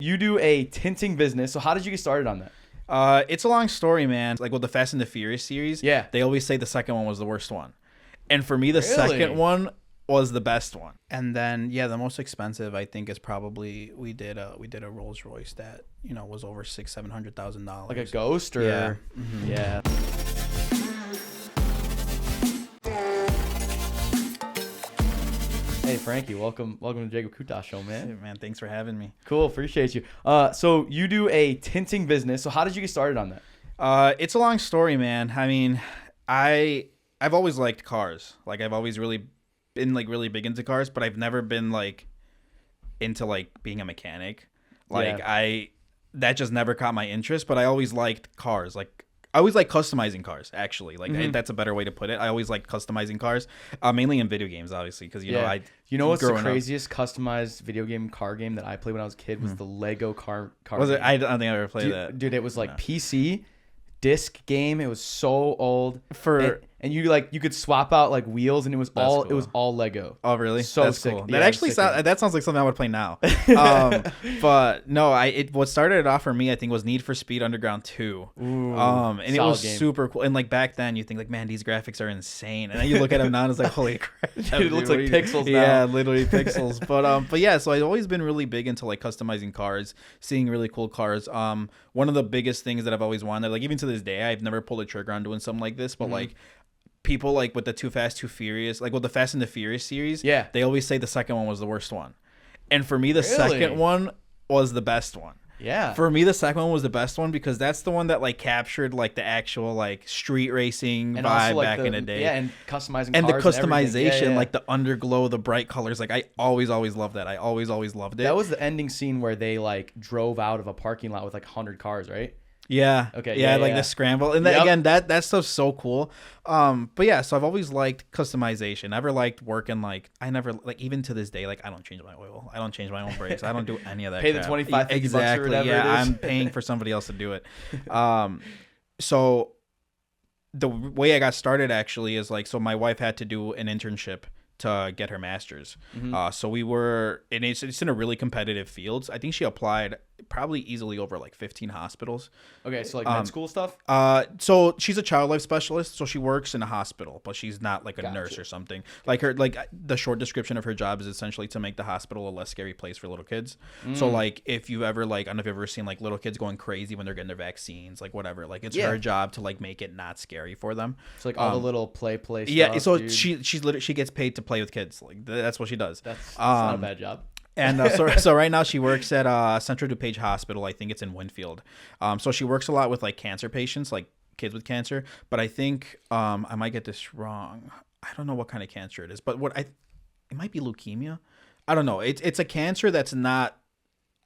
You do a tinting business. So how did you get started on that? It's a long story, man. Like with the Fast and the Furious series, Yeah. they always say the second one was the worst one. And for me, the Really? second one was the best one. And then, yeah, the most expensive I think is probably we did a Rolls Royce that was over $700,000. Like a ghost or Yeah. Yeah. Hey Frankie, welcome to Jacob Koutas show, man. Hey, man, thanks for having me. Cool, appreciate you. So you do a tinting business. So how did you get started on that? It's a long story, man. I mean, I've always liked cars. Like I've always really been like really big into cars, but I've never been like into like being a mechanic. Like that just never caught my interest, but I always liked cars. Like I always like customizing cars, actually. Like that's a better way to put it. I always like customizing cars, mainly in video games, obviously, because what's the craziest customized video game car game that I played when I was a kid was the Lego car. Was game. it? I don't think I ever played that. Dude, it was like PC disc game. It was so old. And you could swap out like wheels, and it was all Lego. Oh, really? So That's sick. cool. Yeah, That actually sounds like something I would play now. But no, what started it off for me, I think, was Need for Speed Underground 2. Ooh, and it was game. super cool. And like back then, you think like, man, these graphics are insane. And then you look at them now, and it's like, holy crap! Dude, it looks like pixels now. Yeah, literally pixels. But yeah, so I've always been really big into like customizing cars, seeing really cool cars. One of the biggest things that I've always wanted, like even to this day, I've never pulled a trigger on doing something like this, but like. People like with the Too Fast, Too Furious, like with the Fast and the Furious series, they always say the second one was the worst one. And for me, the second one was the best one. Yeah. For me, the second one was the best one because that's the one that like captured like the actual like street racing and vibe also, like, back in the day. Yeah, and customizing and cars the customization, yeah. like the underglow, the bright colors. Like I always loved that. I always loved it. That was the ending scene where they like drove out of a parking lot with like 100 cars, right? Yeah. Okay. Yeah, like the scramble, and again, that stuff's so cool. But yeah, so I've always liked customization. Never liked working like I never like even to this day like I don't change my oil, I don't change my own brakes, I don't do any of that. Pay crap. the 25 $50 exactly. Or whatever Yeah, it is. I'm paying for somebody else to do it. So the way I got started actually is like so my wife had to do an internship to get her master's. So we were, and it's in a really competitive field. I think she applied probably easily over like 15 hospitals. Okay, so like med school stuff? So she's a child life specialist, so she works in a hospital, but she's not like a nurse or something. Like the short description of her job is essentially to make the hospital a less scary place for little kids. So like if you've ever like I don't know if you've ever seen like little kids going crazy when they're getting their vaccines, like whatever. Like it's her job to like make it not scary for them. So like all the little play stuff. Yeah, so dude. she gets paid to play with kids. Like that's what she does. That's not a bad job. And so right now she works at Central DuPage Hospital. I think it's in Winfield. So she works a lot with like cancer patients, like kids with cancer. But I think I might get this wrong. I don't know what kind of cancer it is, but it might be leukemia. I don't know. It's a cancer that's not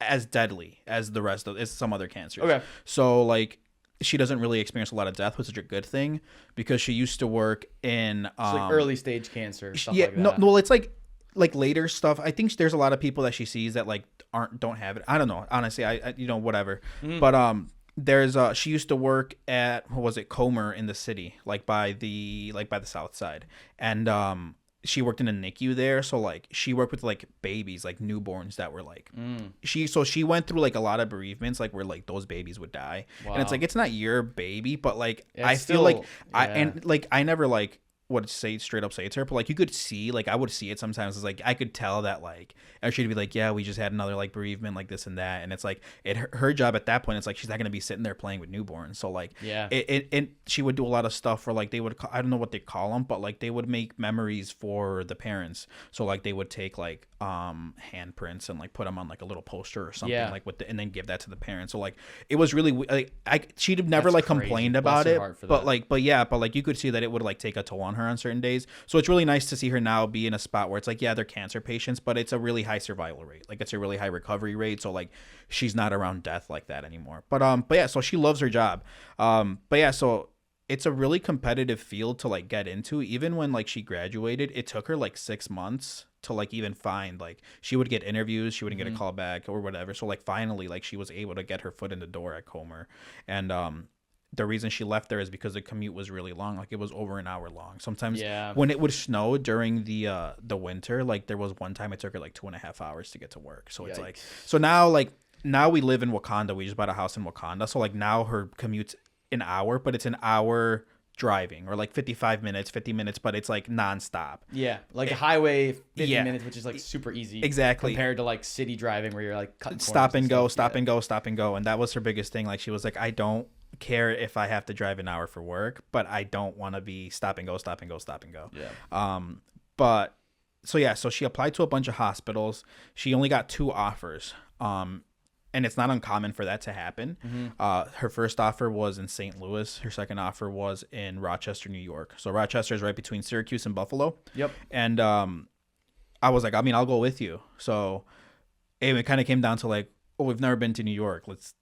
as deadly as the rest of some other cancers. Okay. So like she doesn't really experience a lot of death, which is a good thing because she used to work in so like early stage cancer. Stuff yeah, like that. no, it's like later stuff. I think there's a lot of people that she sees that like don't have it. I don't know. Honestly, I whatever. But there's she used to work at what was it, Comer in the city, like by the south side. And she worked in a NICU there, so like she worked with like babies, like newborns that were like she went through like a lot of bereavements, like where like those babies would die. And it's like it's not your baby, but like I feel like I never like would straight up say it to her, but like you could see, like I would see it sometimes. It's like I could tell that like she'd be like, yeah, we just had another like bereavement, like this and that, and it's like her job at that point. It's like she's not gonna be sitting there playing with newborns. So like she would do a lot of stuff where like they would I don't know what they call them, but like they would make memories for the parents. So like they would take like handprints and like put them on like a little poster or something like and then give that to the parents. So like it was really like she'd have never like complained about it, but like you could see that it would like take a toll on her on certain days. So it's really nice to see her now be in a spot where it's like, yeah, they're cancer patients, but it's a really high survival rate. Like it's a really high recovery rate. So like she's not around death like that anymore. But yeah, so she loves her job. But yeah, so it's a really competitive field to like get into. Even when like she graduated, it took her like 6 months to like even find, like she would get interviews, she wouldn't get a call back or whatever. So like finally like she was able to get her foot in the door at Comer. And the reason she left there is because the commute was really long. Like it was over an hour long. Sometimes when it would snow during the winter, like there was one time it took her like 2.5 hours to get to work. So it's like, so now like now we live in Wakanda. We just bought a house in Wakanda. So like now her commute's an hour, but it's an hour driving, or like 55 minutes, 50 minutes, but it's like nonstop. Yeah, like a highway 50 minutes, which is like super easy. Exactly. Compared to like city driving where you're like cutting stop and go, stop and go, stop and go. And that was her biggest thing. Like she was like, I don't care if I have to drive an hour for work, but I don't want to be stop and go, stop and go, stop and go. Yeah. But so yeah, so she applied to a bunch of hospitals. She only got 2 offers. And it's not uncommon for that to happen. Her first offer was in St. Louis. Her second offer was in Rochester, New York. So Rochester is right between Syracuse and Buffalo. Yep. And I was like, I mean, I'll go with you. So it kind of came down to like, oh, we've never been to New York. Let's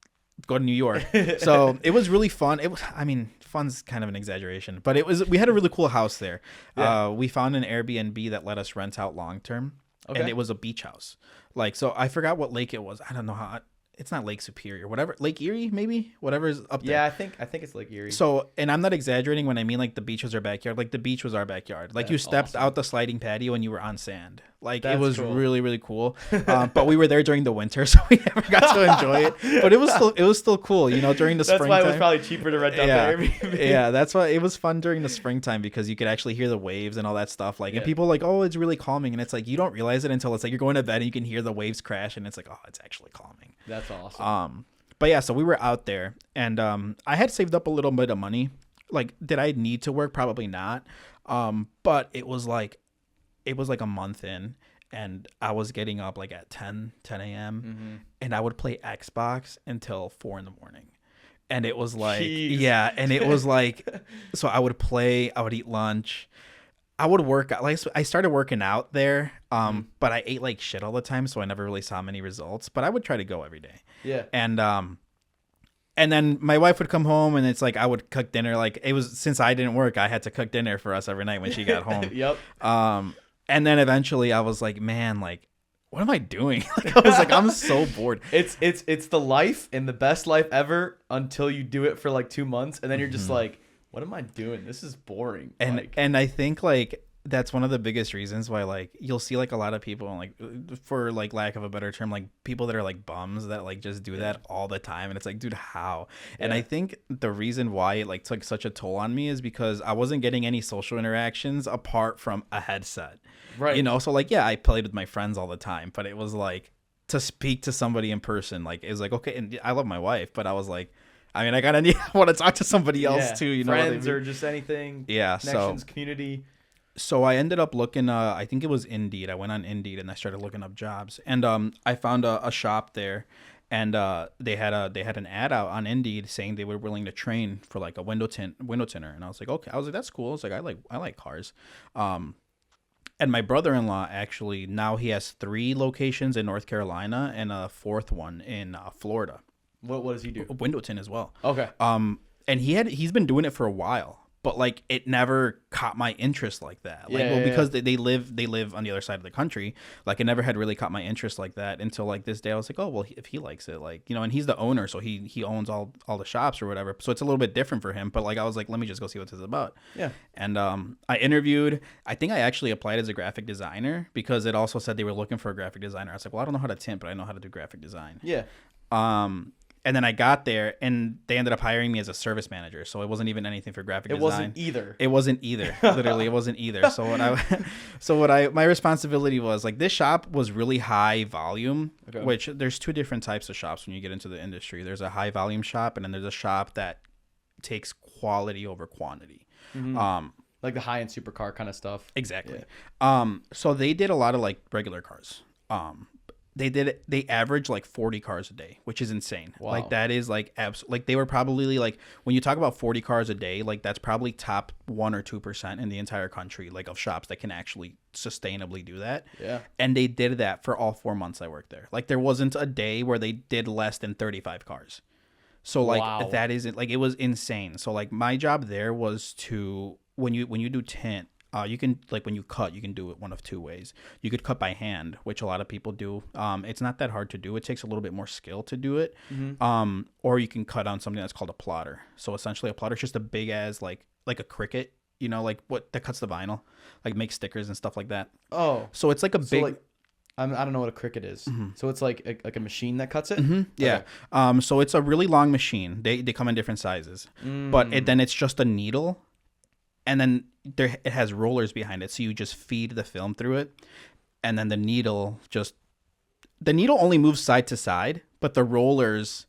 go to New York. So it was really fun. It was, I mean, fun's kind of an exaggeration, but we had a really cool house there. Yeah. We found an Airbnb that let us rent out long term. Okay. And it was a beach house. Like, so I forgot what lake it was. I don't know how. It's not Lake Superior, whatever. Lake Erie, maybe? Whatever is up there. Yeah, I think it's Lake Erie. So, and I'm not exaggerating when I mean like the beach was our backyard. Like the beach was our backyard. Like you stepped out the sliding patio and you were on sand. Like it was cool. Really, really cool. But we were there during the winter, so we never got to enjoy it. But it was still cool, you know, during the springtime. That's why it was probably cheaper to rent out the Airbnb. Yeah, that's why it was fun during the springtime, because you could actually hear the waves and all that stuff. Like, and people are like, oh, it's really calming. And it's like, you don't realize it until it's like you're going to bed and you can hear the waves crash and it's like, oh, it's actually calming. That's awesome. But yeah, so we were out there and I had saved up a little bit of money. Like, did I need to work? Probably not. But it was like a month in, and I was getting up like at 10 a.m. And I would play Xbox until 4 a.m. And it was like, jeez. Yeah. And it was like, so I would play, I would eat lunch. I would work out. Like, I started working out there, but I ate like shit all the time, so I never really saw many results. But I would try to go every day. Yeah. And then my wife would come home, and it's like I would cook dinner. Like, it was, since I didn't work, I had to cook dinner for us every night when she got home. Yep. And then eventually I was like, man, like, what am I doing? Like, I was like, I'm so bored. It's the life and the best life ever until you do it for like 2 months, and then you're just like, what am I doing? This is boring. And I think like that's one of the biggest reasons why like you'll see like a lot of people, like, for like lack of a better term, like people that are like bums that like just do that all the time, and it's like, dude, how? And I think the reason why it like took such a toll on me is because I wasn't getting any social interactions apart from a headset. Right. You know, so like, yeah, I played with my friends all the time, but it was like to speak to somebody in person, like, it was like, okay, and I love my wife, but I was like, I mean, I want to talk to somebody else too, you know, friends or just anything. Yeah, connections, community. So I ended up looking. I think it was Indeed. I went on Indeed and I started looking up jobs, and I found a shop there, and they had an ad out on Indeed saying they were willing to train for like a window tinter, and I was like, okay, I was like, that's cool. I was like, I like cars. And my brother-in-law actually, now he has 3 locations in North Carolina and a 4th one in Florida. What does he do? Window tint as well. Okay. And he's been doing it for a while, but like it never caught my interest like that. Like, because they live on the other side of the country. Like, it never had really caught my interest like that until like this day. I was like, oh well, if he likes it, like, you know, and he's the owner, so he owns all the shops or whatever. So it's a little bit different for him. But like, I was like, let me just go see what this is about. Yeah. And I interviewed. I think I actually applied as a graphic designer because it also said they were looking for a graphic designer. I was like, well, I don't know how to tint, but I know how to do graphic design. Yeah. And then I got there, and they ended up hiring me as a service manager. So it wasn't even anything for graphic design. It wasn't either. Literally, it wasn't either. So my responsibility was like, this shop was really high volume, which there's 2 different types of shops when you get into the industry. There's a high volume shop, and then there's a shop that takes quality over quantity. Like the high-end supercar kind of stuff. Exactly. Yeah. So they did a lot of like regular cars. They average like 40 cars a day, which is insane. Wow. Like, that is like like they were probably like, when you talk about 40 cars a day, like that's probably top 1 or 2% in the entire country, like of shops that can actually sustainably do that. Yeah. And they did that for all 4 months I worked there. Like, there wasn't a day where they did less than 35 cars. So like, that isn't like, it was insane. So like, my job there was to, when you do tint, you can, like, when you cut, you can do it one of 2 ways. You could cut by hand, which a lot of people do. It's not that hard to do. It takes a little bit more skill to do it. Or you can cut on something that's called a plotter. So essentially a plotter is just a big as like a Cricut, you know, like what that cuts the vinyl, like makes stickers and stuff like that. Oh, so it's like a big, I don't know what a cricket is. So it's like a machine that cuts it. Yeah. Okay. So it's a really long machine. They come in different sizes, but then it's just a needle, and then it has rollers behind it. So you just feed the film through it, and then the needle only moves side to side, but the rollers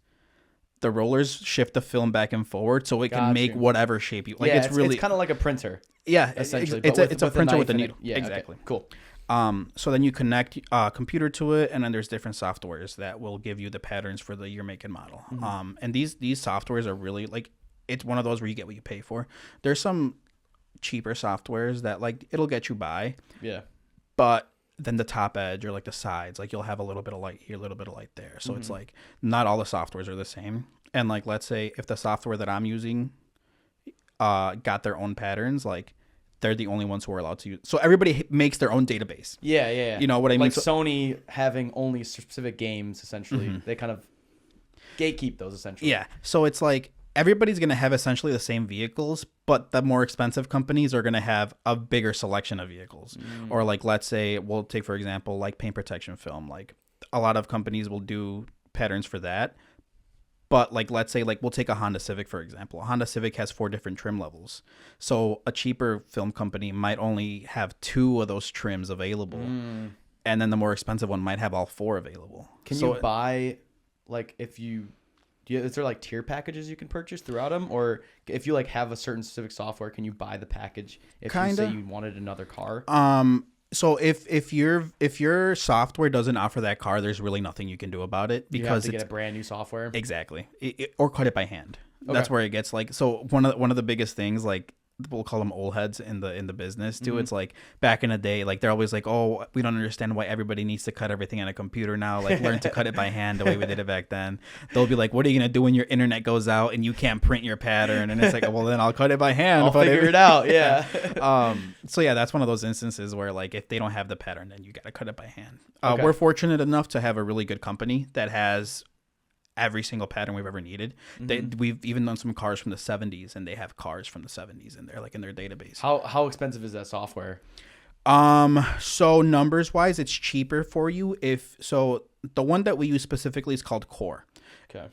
shift the film back and forward, so it can make whatever shape you like. Yeah, it's kind of like a printer. Yeah, essentially. It's a printer with a needle. Yeah, exactly. Okay, cool. So then you connect a computer to it, and then there's different softwares that will give you the patterns for the year, make, and model. And these softwares are really like, it's one of those where you get what you pay for. There's some cheaper softwares that like it'll get you by. Yeah. But then the top edge or like the sides, like you'll have a little bit of light here, a little bit of light there. So it's like not all the softwares are the same. And like, let's say if the software that I'm using got their own patterns, like they're the only ones who are allowed to use. So everybody makes their own database. Yeah. You know what I mean? Like Sony having only specific games, essentially. They kind of gatekeep those, essentially. Yeah. So it's like everybody's going to have essentially the same vehicles, but the more expensive companies are going to have a bigger selection of vehicles. Or like, let's say, we'll take, for example, like paint protection film. Like a lot of companies will do patterns for that. But like, let's say, like we'll take a Honda Civic, for example. A Honda Civic has 4 different trim levels. So a cheaper film company might only have 2 of those trims available. And then the more expensive one might have all 4 available. Can you buy, like, is there like tier packages you can purchase throughout them? Or if you like have a certain specific software, can you buy the package if you say you wanted another car? So if your software doesn't offer that car, there's really nothing you can do about it because you have to get a brand new software. Exactly, or cut it by hand. Okay. That's where it gets like. So one of the biggest things, like we'll call them old heads in the business too. It's like back in the day, like they're always like, oh, we don't understand why everybody needs to cut everything on a computer now. Like learn to cut it by hand the way we did it back then. They'll be like, what are you gonna do when your internet goes out and you can't print your pattern? And it's like, well, then I'll cut it by hand. I'll figure it out. Yeah. So yeah, that's one of those instances where like if they don't have the pattern, then you gotta cut it by hand. Okay. We're fortunate enough to have a really good company that has every single pattern we've ever needed. We've even done some cars from the 70s, and they have cars from the 70s in there, like in their database. How expensive is that software? So numbers wise, it's cheaper for you so the one that we use specifically is called Core. Okay.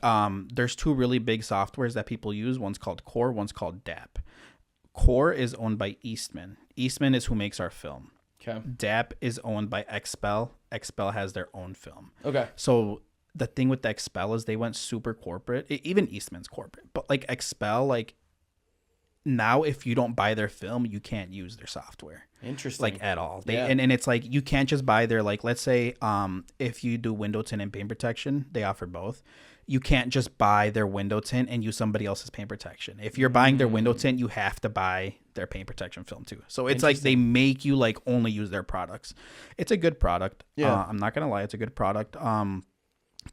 There's 2 really big softwares that people use. One's called Core, one's called DAP. Core is owned by Eastman. Eastman is who makes our film. Okay. DAP is owned by XPEL. XPEL has their own film. Okay. So the thing with the XPEL is they went super corporate. Even Eastman's corporate, but like XPEL, like now if you don't buy their film, you can't use their software. Interesting. Like at all. And it's like you can't just buy their, like, let's say if you do window tint and paint protection, they offer both. You can't just buy their window tint and use somebody else's paint protection. If you're buying their window tint, you have to buy their paint protection film too. So it's like they make you like only use their products. It's a good product. Yeah. I'm not gonna lie, it's a good product.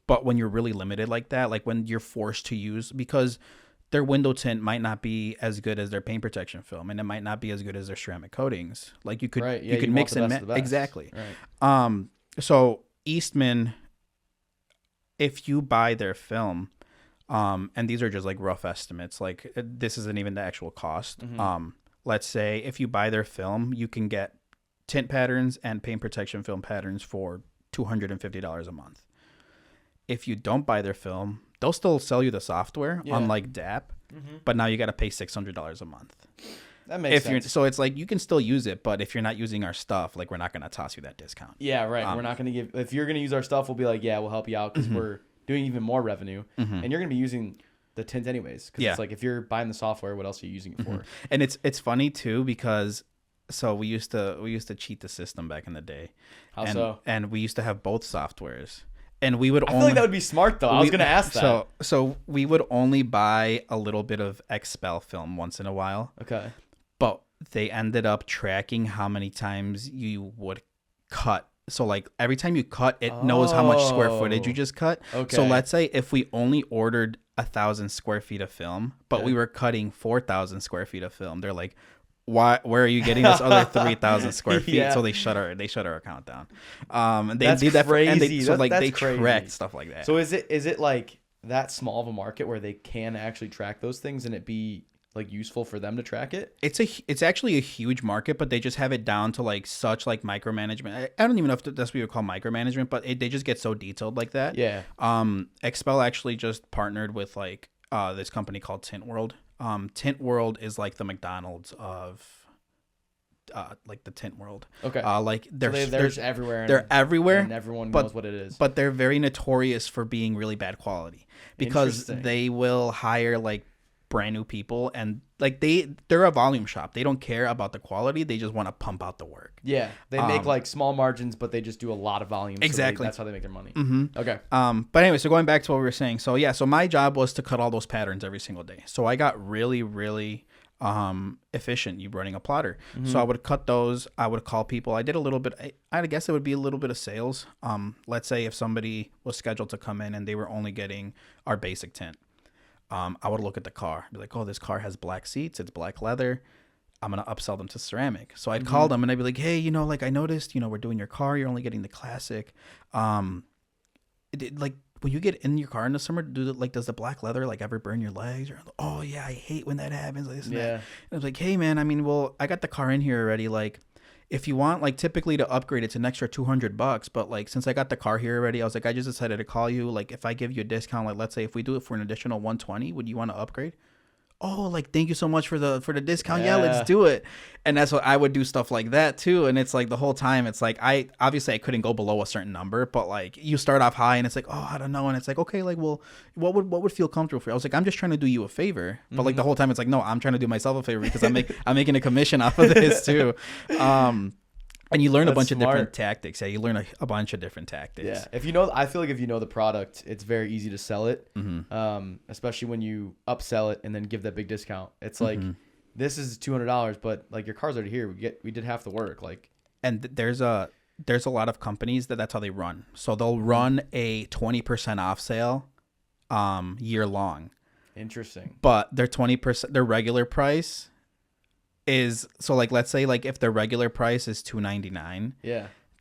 But when you're really limited like that, like when you're forced to use, because their window tint might not be as good as their paint protection film, and it might not be as good as their ceramic coatings. Like you could you could mix and match. Exactly. Right. So Eastman, if you buy their film, and these are just like rough estimates, like this isn't even the actual cost. Let's say if you buy their film, you can get tint patterns and paint protection film patterns for $250 a month. If you don't buy their film, they'll still sell you the software, unlike DAP, but now you got to pay $600 a month. That makes sense. So it's like you can still use it, but if you're not using our stuff, like we're not going to toss you that discount. Yeah, right. We're not going to give. If you're going to use our stuff, we'll be like, yeah, we'll help you out because we're doing even more revenue, and you're going to be using the tint anyways. Because it's like if you're buying the software, what else are you using it for? And it's funny too because so we used to cheat the system back in the day. How so? And we used to have both softwares. And we would I feel like that would be smart though. I was going to ask that. So we would only buy a little bit of XPEL film once in a while. Okay. But they ended up tracking how many times you would cut. So like every time you cut, it knows how much square footage you just cut. Okay. So let's say if we only ordered 1,000 square feet of film, but we were cutting 4,000 square feet of film, they're like, why? Where are you getting this other 3,000 square feet? So they shut our account down. And they did that crazy. So like they crazy. tracked stuff like that. So is it like that small of a market where they can actually track those things and it be like useful for them to track it? It's actually a huge market, but they just have it down to like such like micromanagement. I don't even know if that's what you would call micromanagement, but they just get so detailed like that. Yeah. Expel actually just partnered with like this company called Tint World. Tint World is like the McDonald's of like the Tint World. Okay. Like they're everywhere. They're everywhere, and everyone knows what it is. But they're very notorious for being really bad quality because they will hire like brand new people, and like they're a volume shop. They don't care about the quality. They just want to pump out the work. Yeah, they make like small margins, but they just do a lot of volume. Exactly. So that's how they make their money. Mm-hmm. Okay. But anyway, so going back to what we were saying. So yeah, so my job was to cut all those patterns every single day. So I got really, really efficient you running a plotter. Mm-hmm. So I would cut those. I would call people. I did a little bit. I guess it would be a little bit of sales. Let's say if somebody was scheduled to come in and they were only getting our basic tint. I would look at the car, be like, oh, this car has black seats, it's black leather. I'm going to upsell them to ceramic. So I'd call them and I'd be like, hey, like I noticed, we're doing your car. You're only getting the classic. Like when you get in your car in the summer, does the black leather like ever burn your legs? Or, oh yeah, I hate when that happens. Like this and that. And I was like, hey man, I got the car in here already. Like, if you want, like, typically to upgrade, it's an extra $200, but like since I got the car here already, I was like, I just decided to call you. Like, if I give you a discount, like let's say if we do it for an additional $120, would you want to upgrade? Oh, like thank you so much for the discount. Yeah, let's do it. And that's what I would do, stuff like that too. And it's like the whole time, it's like I couldn't go below a certain number, but like you start off high and it's like, oh, I don't know, and it's like, okay, like, well, what would feel comfortable for you? I was like, I'm just trying to do you a favor, but like the whole time it's like, no, I'm trying to do myself a favor because I'm making a commission off of this too. And you learn a bunch of different tactics. Yeah, you learn a bunch of different tactics. Yeah, I feel like if you know the product, it's very easy to sell it. Especially when you upsell it and then give that big discount. It's like this is $200, but like your car's already here. We did half the work. Like, and there's a lot of companies that's how they run. So they'll run a 20% off sale, year long. Interesting. But their 20%, their regular price is, so like let's say like if the regular price is $299,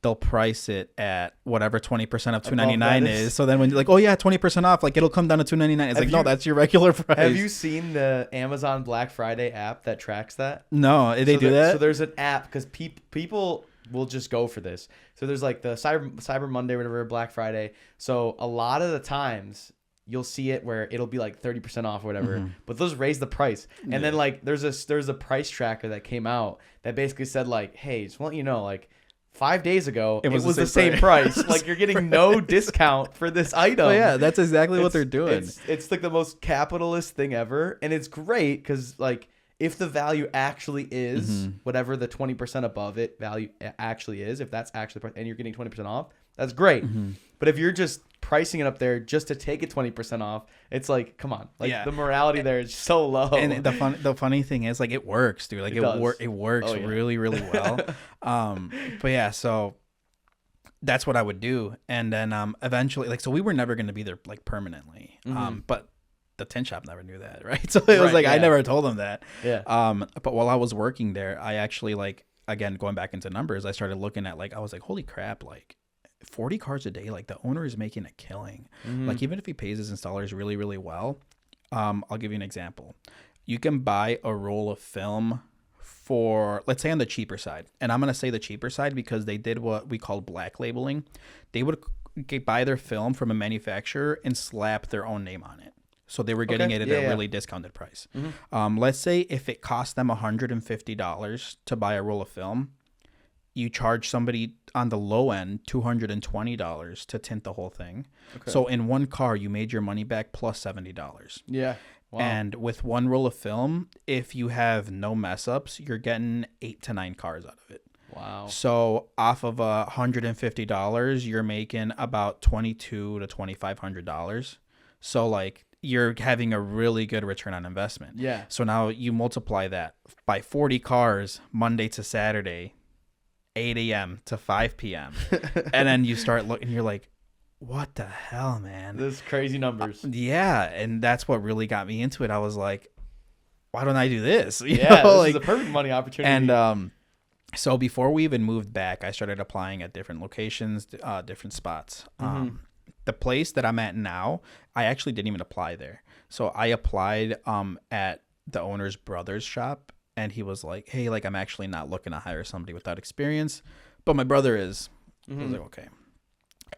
they'll price it at whatever 20% of $299 is. So then when you're like, oh yeah, 20% off, like it'll come down to $299. It's like, no, that's your regular price. Have you seen the Amazon Black Friday app that tracks that? No, they do that. So there's an app because people will just go for this. So there's like the Cyber Monday, whatever, Black Friday. So a lot of the times you'll see it where it'll be like 30% off or whatever, but those raise the price. And then like there's a price tracker that came out that basically said like, hey, just want you know, like 5 days ago it was the same price. Like you're getting no discount for this item. Oh yeah, that's exactly what they're doing. It's like the most capitalist thing ever, and it's great because like if the value actually is whatever the 20% above it value actually is, if that's actually the price and you're getting 20% off, that's great. But if you're just pricing it up there just to take it 20% off, it's like, come on, like the morality there is so low. And the funny thing is, like, it works, dude. Like it works really, really well. But yeah, so that's what I would do. And then eventually, like, so we were never going to be there like permanently. But the tint shop never knew that, right? So it was like I never told them that. But while I was working there, I actually, like, again, going back into numbers, I started looking at, like, I was like, holy crap, like 40 cars a day, like the owner is making a killing. Like even if he pays his installers really, really well, I'll give you an example. You can buy a roll of film for, let's say, on the cheaper side, and I'm going to say the cheaper side because they did what we call black labeling. They would buy their film from a manufacturer and slap their own name on it. So they were getting it at a really discounted price. Let's say if it cost them $150 to buy a roll of film, you charge somebody on the low end $220 to tint the whole thing. So in one car, you made your money back plus $70. Yeah. Wow. And with one roll of film, if you have no mess ups, you're getting 8 to 9 cars out of it. Wow. So off of $150, you're making about $2,200 to $2,500. So like you're having a really good return on investment. Yeah. So now you multiply that by 40 cars Monday to Saturday, 8 a.m. to 5 p.m. And then you start looking, you're like, what the hell, man? Those crazy numbers. Yeah. And that's what really got me into it. I was like, why don't I do this? You know, this like, is a perfect money opportunity. And so before we even moved back, I started applying at different locations, different spots. The place that I'm at now, I actually didn't even apply there. So I applied at the owner's brother's shop, and he was like, hey, like, I'm actually not looking to hire somebody without experience, but my brother is. I was like, okay.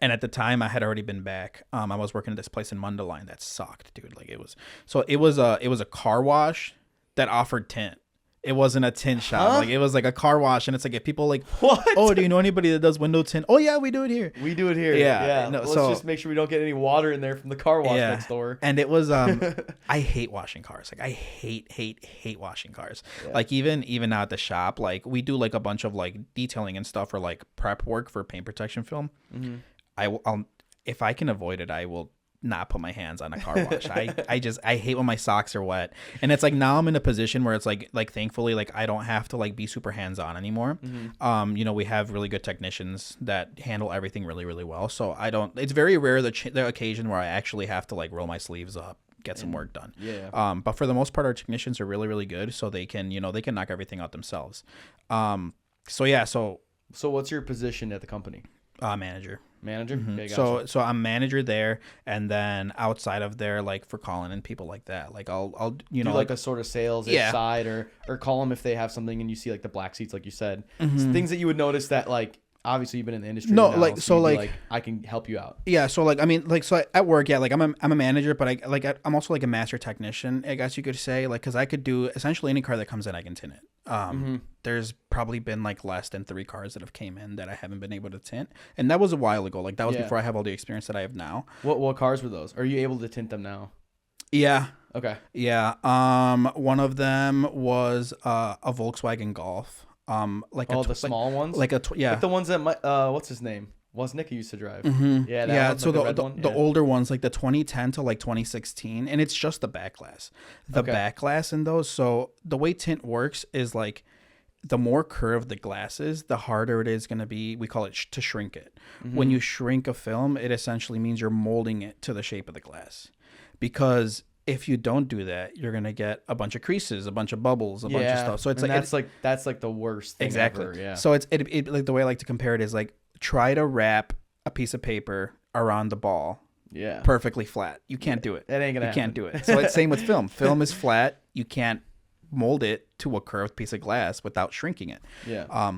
And at the time, I had already been back. I was working at this place in Mundelein that sucked, dude. Like, it was a car wash that offered tint. It wasn't a tint shop. Like, it was like a car wash, and it's like, if people like, what? Oh, do you know anybody that does window tint? Oh yeah, we do it here. We do it here. Yeah. No, Let's just make sure we don't get any water in there from the car wash next door. And it was I hate washing cars. Like, I hate washing cars. Yeah. Like, even now at the shop, like, we do like a bunch of like detailing and stuff, or like prep work for paint protection film. Mm-hmm. I'll if I can avoid it, I will not put my hands on a car wash. I hate when my socks are wet. And it's like, now I'm in a position where it's like thankfully, like, I don't have to like be super hands-on anymore. Mm-hmm. You know, we have really good technicians that handle everything really, really well. So it's very rare the occasion where I actually have to like roll my sleeves up, get some work done. Yeah. But for the most part, our technicians are really, really good. So they can knock everything out themselves. So what's your position at the company? Manager. Mm-hmm. Okay, gotcha. So I'm manager there, and then outside of there, like, for calling in people like that, like, I'll do like a sort of sales side, or call them if they have something and you see like the black seats, like you said. Mm-hmm. Things that you would notice that, like, obviously you've been in the industry. No, now, like, so like I can help you out. Yeah, so like, I mean, like, so at work, yeah, like, I'm a manager, but I'm also like a master technician, I guess you could say, like, because I could do essentially any car that comes in, I can tint it. There's probably been like less than 3 cars that have came in that I haven't been able to tint, and that was a while ago. Like, that was before I have all the experience that I have now. What cars were those? Are you able to tint them now? Yeah. Okay. Yeah. One of them was a Volkswagen Golf. Like the small ones, like like the ones that what's his name? Was Nick used to drive? Mm-hmm. Yeah. So the older ones, like the 2010 to like 2016, and it's just the back glass. Back glass in those. So the way tint works is like, the more curved the glass is, the harder it is going to be. We call it to shrink it. Mm-hmm. When you shrink a film, it essentially means you're molding it to the shape of the glass, because if you don't do that, you're gonna get a bunch of creases, a bunch of bubbles, a bunch of stuff. So it's that's like the worst thing exactly ever. Yeah. So it like, the way I like to compare it is like, try to wrap a piece of paper around the ball. Yeah. Perfectly flat. You can't do it. That ain't gonna happen. You can't do it. So it's same with film. Film is flat. You can't mold it to a curved piece of glass without shrinking it. Yeah.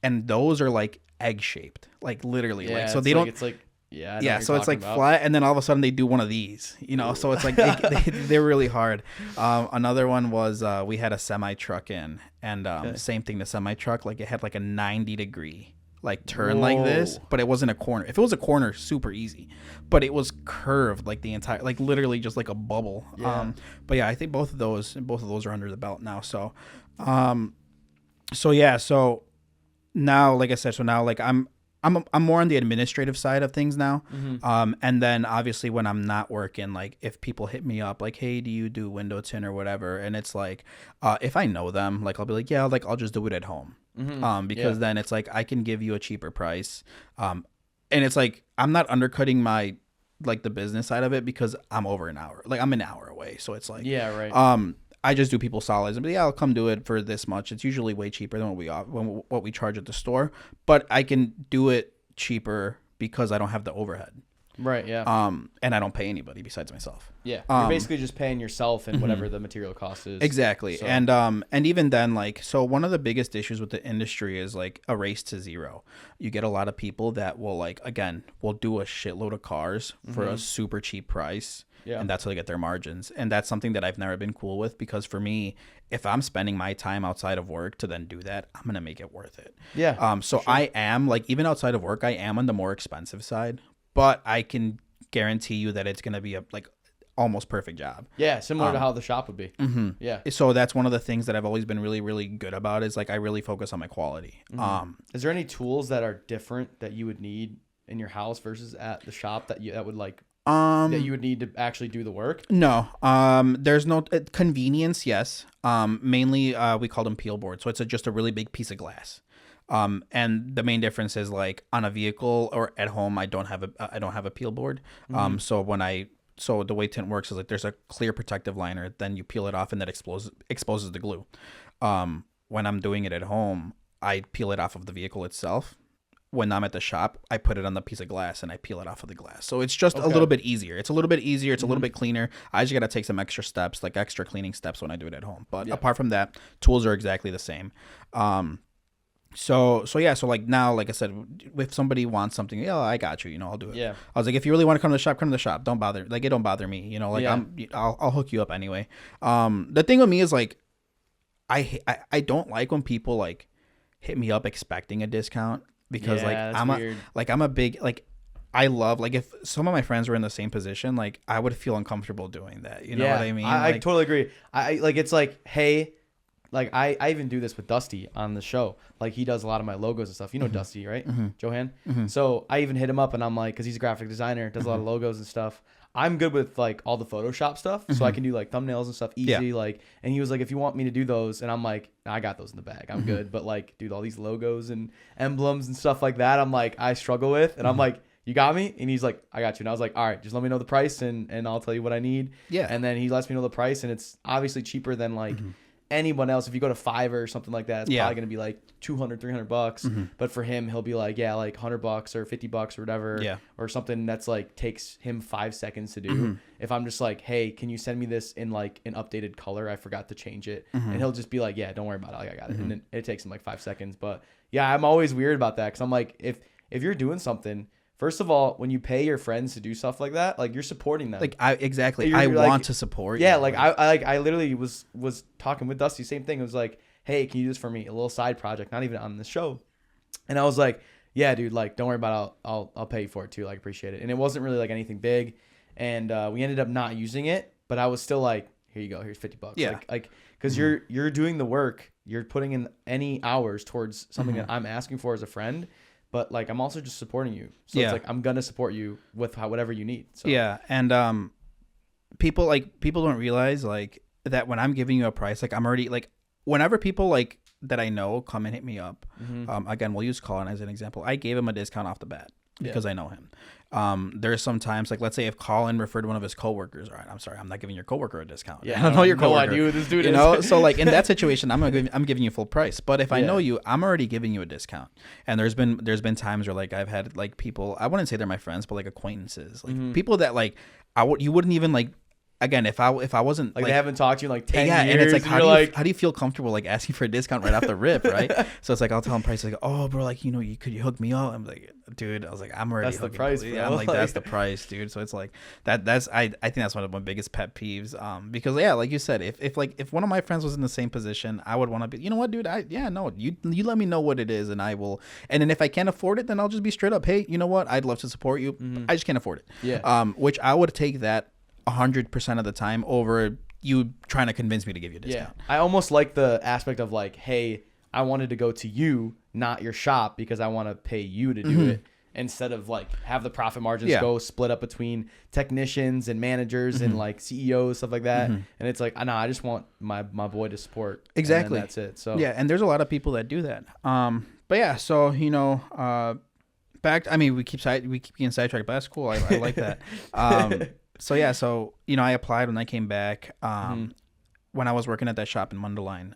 And those are like egg shaped, like literally. Yeah, like, so they don't. It's like. Yeah, so it's like flat, and then all of a sudden they do one of these, so it's like they're really hard. Another one was we had a semi truck in, and same thing, the semi truck, like, it had like a 90-degree like turn. Whoa. Like this, but it wasn't a corner. If it was a corner, super easy, but it was curved like the entire, like, literally just like a bubble. Yeah. But yeah, I think both of those are under the belt now. So now, like I said, now like I'm more on the administrative side of things now. Mm-hmm. And then obviously when I'm not working, like, if people hit me up like, hey, do you do window tint or whatever? And it's like, if I know them, like, I'll be like, yeah, like, I'll just do it at home. Mm-hmm. Because then it's like, I can give you a cheaper price. And it's like, I'm not undercutting my, like, the business side of it, because I'm over an hour, like, I'm an hour away. So it's like, yeah, right. I just do people solids, and I'll come do it for this much. It's usually way cheaper than what we charge at the store, but I can do it cheaper because I don't have the overhead. Right. Yeah. And I don't pay anybody besides myself. Yeah. You're basically just paying yourself and whatever the material cost is. Exactly. So. And even then, like, so one of the biggest issues with the industry is like a race to zero. You get a lot of people that will, like, again, will do a shitload of cars for a super cheap price. Yeah. And that's how they get their margins. And that's something that I've never been cool with, because for me, if I'm spending my time outside of work to then do that, I'm going to make it worth it. Yeah. So sure. I am, like, even outside of work, I am on the more expensive side, but I can guarantee you that it's going to be a, like, almost perfect job. Yeah. Similar to how the shop would be. Mm-hmm. Yeah. So that's one of the things that I've always been really, really good about, is like, I really focus on my quality. Mm-hmm. Is there any tools that are different that you would need in your house versus at the shop that would like, that you would need to actually do the work? No. There's no convenience. Yes. Mainly, we call them peel boards. So it's just a really big piece of glass. And the main difference is, like, on a vehicle or at home, I don't have a peel board. Mm-hmm. So the way tint works is like, there's a clear protective liner, then you peel it off, and that exposes the glue. When I'm doing it at home, I peel it off of the vehicle itself. when I'm at the shop, I put it on the piece of glass and I peel it off of the glass. So it's just Okay. a little bit easier. It's a little bit easier. It's a little bit cleaner. I just got to take some extra steps, like extra cleaning steps when I do it at home. But apart from that, tools are exactly the same. So like now, like I said, if somebody wants something, yeah, I got you, you know, I'll do it. Yeah. I was like, if you really want to come to the shop, don't bother. Like, it don't bother me, you know, like I'll hook you up anyway. The thing with me is like, I don't like when people like hit me up expecting a discount. Because I'm a big, like, I love, like, if some of my friends were in the same position, like, I would feel uncomfortable doing that. You know what I mean? I totally agree. I like, it's like, hey, like I even do this with Dusty on the show. Like, he does a lot of my logos and stuff. You know Dusty, right? Johan. So I even hit him up and I'm like, because he's a graphic designer, does a lot of logos and stuff. I'm good with like all the Photoshop stuff, so I can do like thumbnails and stuff easy. Like, and he was like, if you want me to do those, and I'm like, I got those in the bag, I'm good. But like, dude, all these logos and emblems and stuff like that, I'm like, I struggle with, and I'm like, you got me? And he's like, I got you. And I was like, all right, just let me know the price, and I'll tell you what I need. Yeah. And then he lets me know the price, and it's obviously cheaper than like anyone else. If you go to Fiverr or something like that, it's probably gonna be like $200-$300. But for him, he'll be like, yeah, like $100 or $50 or whatever, or something that's like takes him 5 seconds to do. If I'm just like, hey, can you send me this in like an updated color? I forgot to change it, and he'll just be like, yeah, don't worry about it, like, I got it. And then it takes him like 5 seconds. But yeah, I'm always weird about that, because I'm like, if you're doing something, first of all, when you pay your friends to do stuff like that, like, you're supporting them. Like, I want like, to support you. Yeah, like I literally was talking with Dusty, same thing. It was like, hey, can you do this for me? A little side project, not even on the show. And I was like, yeah, dude, like, don't worry about it. I'll pay you for it too. Like, appreciate it. And it wasn't really like anything big. And we ended up not using it, but I was still like, here you go, here's $50. Yeah. Like, because you're doing the work, you're putting in any hours towards something that I'm asking for as a friend. But like, I'm also just supporting you. So it's like, I'm gonna support you with whatever you need. So. Yeah, and people don't realize like that when I'm giving you a price, like, I'm already like, whenever people like that I know come and hit me up, again, we'll use Colin as an example. I gave him a discount off the bat because I know him. There's sometimes, like, let's say if Colin referred one of his coworkers, all right, I'm sorry, I'm not giving your coworker a discount. Yeah, I don't know your coworker. No idea who this dude is. You know, so like in that situation, I'm giving you full price. But if I know you, I'm already giving you a discount. And there's been times where like I've had like people, I wouldn't say they're my friends, but like acquaintances, like people that like you wouldn't even like. Again, if I wasn't like they haven't talked to you in like 10 years, and it's like how do you feel comfortable like asking for a discount right off the rip, right? So it's like I'll tell them price, like, oh bro, like, you know, could you hook me up? I'm like, dude, I was like, I'm already. That's the price, bro. I'm like, that's the price, dude. So it's like that's I think that's one of my biggest pet peeves. Because yeah, like you said, if one of my friends was in the same position, I would want to be, you know what, dude, you let me know what it is, and I will. And then if I can't afford it, then I'll just be straight up, hey, you know what, I'd love to support you, I just can't afford it. Yeah. Which I would take that 100% of the time over you trying to convince me to give you a discount. Yeah. I almost like the aspect of like, hey, I wanted to go to you, not your shop, because I want to pay you to do it, instead of like have the profit margins go split up between technicians and managers and like CEOs, stuff like that. And it's like, no, I just want my boy to support. Exactly. And that's it. So yeah, and there's a lot of people that do that. But yeah, so you know, we keep getting sidetracked, but that's cool. I like that. So yeah, so you know, I applied when I came back. When I was working at that shop in Mundelein,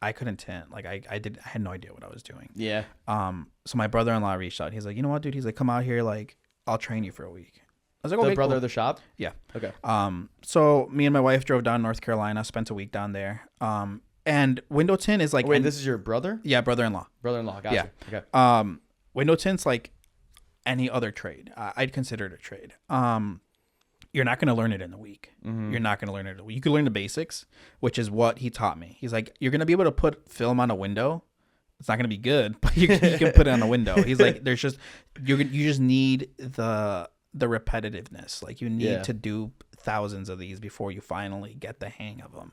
I couldn't tint. Like I had no idea what I was doing. Yeah. So my brother-in-law reached out. He's like, you know what, dude? He's like, come out here. Like, I'll train you for a week. I was like, okay, the brother cool. of the shop. Yeah. Okay. So me and my wife drove down to North Carolina, spent a week down there. And window tint is like. Oh, wait, this is your brother? Yeah, brother-in-law. Brother-in-law. Gotcha. Yeah. Okay. Window tint's like any other trade. I'd consider it a trade. You're not going to learn it in a week. You're not going to learn it in a week. You can learn the basics, which is what he taught me. He's like, you're going to be able to put film on a window. It's not going to be good, but you can put it on a window. He's like, there's just, you just need the repetitiveness. Like you need to do thousands of these before you finally get the hang of them.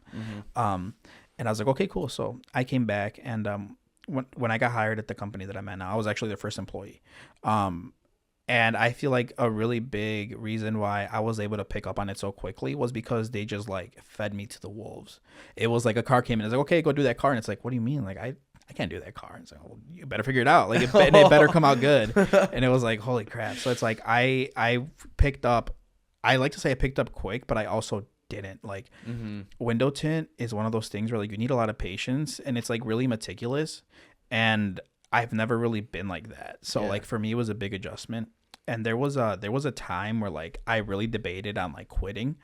And I was like, okay, cool. So I came back, and when I got hired at the company that I'm at now, I was actually the first employee. And I feel like a really big reason why I was able to pick up on it so quickly was because they just like fed me to the wolves. It was like a car came in. It's like, okay, go do that car. And it's like, what do you mean? Like, I can't do that car. And it's like, well, you better figure it out. Like, it better come out good. And it was like, holy crap. So it's like, I picked up, I like to say I picked up quick, but I also didn't. Like, window tint is one of those things where like you need a lot of patience, and it's like really meticulous. And I've never really been like that. So like for me, it was a big adjustment. And there was a time where like I really debated on like quitting,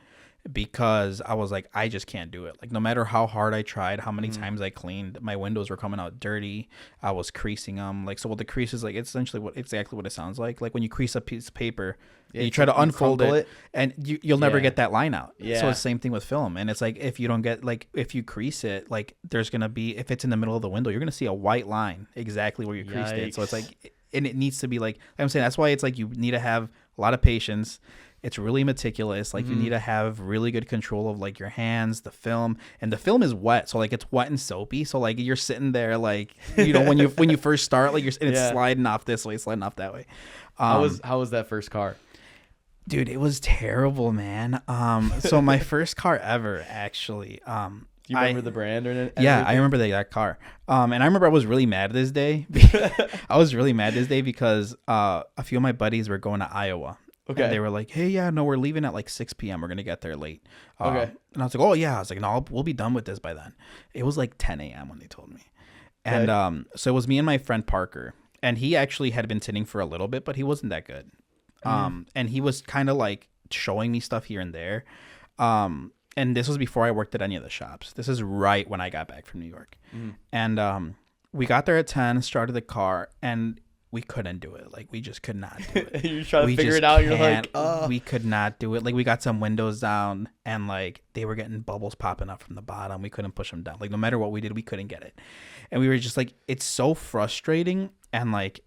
because I was like, I just can't do it. Like no matter how hard I tried, how many times I cleaned, my windows were coming out dirty. I was creasing them. Like, so what the crease is like, it's essentially exactly what it sounds like. Like when you crease a piece of paper, and you try to unfold it, and you'll never get that line out. So it's the same thing with film. And it's like, if you don't get, like, if you crease it, like there's going to be, if it's in the middle of the window, you're going to see a white line exactly where you creased it. So it's like, and it needs to be like I'm saying, that's why it's like you need to have a lot of patience. It's really meticulous. Like you need to have really good control of like your hands, the film, and the film is wet. So like it's wet and soapy. So like you're sitting there, like, you know, when you first start, like and it's sliding off this way, sliding off that way. How was that first car? Dude, it was terrible, man. So my first car ever, actually. Do you remember the brand or anything? Yeah, I remember that car. And I remember I was really mad this day. I was really mad this day because a few of my buddies were going to Iowa. Okay. And they were like, hey, yeah, no, we're leaving at like 6 p.m. We're going to get there late. Okay. And I was like, oh, yeah. I was like, no, we'll be done with this by then. It was like 10 a.m. when they told me. And so it was me and my friend Parker. And he actually had been tinting for a little bit, but he wasn't that good. And he was kind of like showing me stuff here and there. And this was before I worked at any of the shops. This is right when I got back from New York. And we got there at 10, started the car, and we couldn't do it. Like, we just could not do it. You're trying to figure it out. You're like, we could not do it. Like, we got some windows down, and like they were getting bubbles popping up from the bottom. We couldn't push them down. Like, no matter what we did, we couldn't get it. And we were just like, it's so frustrating. And like,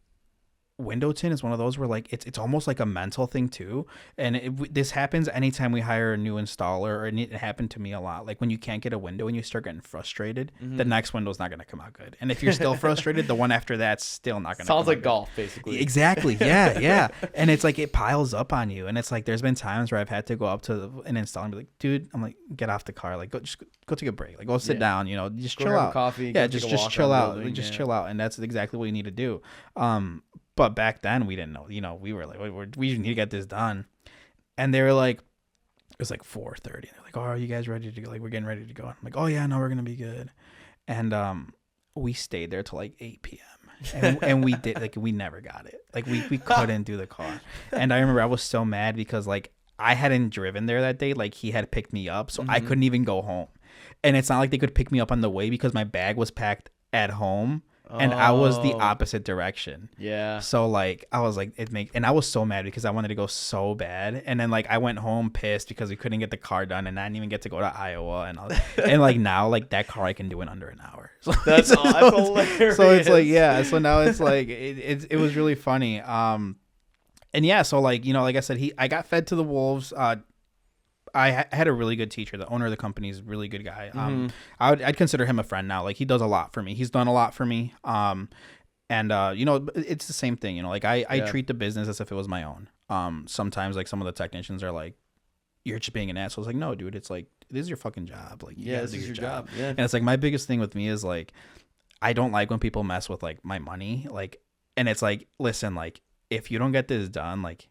window tint is one of those where like it's almost like a mental thing too. And this happens anytime we hire a new installer, or it happened to me a lot. Like when you can't get a window and you start getting frustrated, the next window's not going to come out good. And if you're still frustrated, the one after that's still not going to sounds like good. Golf, basically. Exactly. Yeah. And it's like it piles up on you. And it's like there's been times where I've had to go up to an installer and be like, dude, I'm like, get off the car, like go take a break, like go sit down, you know, just chill out. Coffee, just chill out. Building, just chill out. And that's exactly what you need to do. But back then we didn't know, you know, we were like, we need to get this done. And they were like, it was like 4:30. They're like, oh, are you guys ready to go? Like, we're getting ready to go. I'm like, oh yeah, no, we're going to be good. And we stayed there till like 8 p.m. And we did, like, we never got it. Like we couldn't do the car. And I remember I was so mad because like I hadn't driven there that day. Like he had picked me up. So I couldn't even go home. And it's not like they could pick me up on the way because my bag was packed at home. And I was the opposite direction. Yeah. So like I was like and I was so mad because I wanted to go so bad. And then like I went home pissed because we couldn't get the car done, and I didn't even get to go to Iowa. And like now like that car I can do in under an hour. So, that's hilarious. So it's like, yeah. So now it's like it was really funny. And yeah. So like, you know, like I said, I got fed to the wolves. I had a really good teacher. The owner of the company is a really good guy. I'd consider him a friend now. Like he does a lot for me. He's done a lot for me. And you know, it's the same thing. You know, like I treat the business as if it was my own. Sometimes like some of the technicians are like, "You're just being an asshole." It's like, no, dude. It's like, this is your fucking job. Like, this is your job. Yeah. And it's like my biggest thing with me is like, I don't like when people mess with like my money. Like, and it's like, listen, like if you don't get this done, like,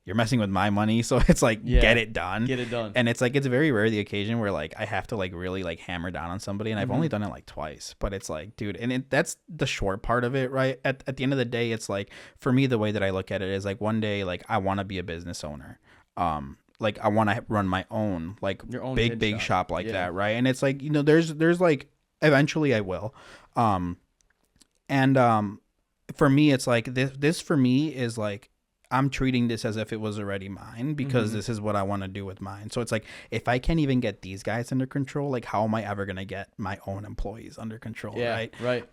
you're messing with my money. So it's like, get it done. Get it done. And it's like, it's very rare the occasion where like I have to like really like hammer down on somebody. And I've only done it like twice, but it's like, dude, and that's the short part of it, right? At the end of the day, it's like, for me, the way that I look at it is like, one day, like I want to be a business owner. Like I want to run my own, like your own big shop like that. Right. And it's like, you know, there's like, eventually I will. For me, it's like this for me is like, I'm treating this as if it was already mine because this is what I want to do with mine. So it's like, if I can't even get these guys under control, like how am I ever going to get my own employees under control? Yeah, right.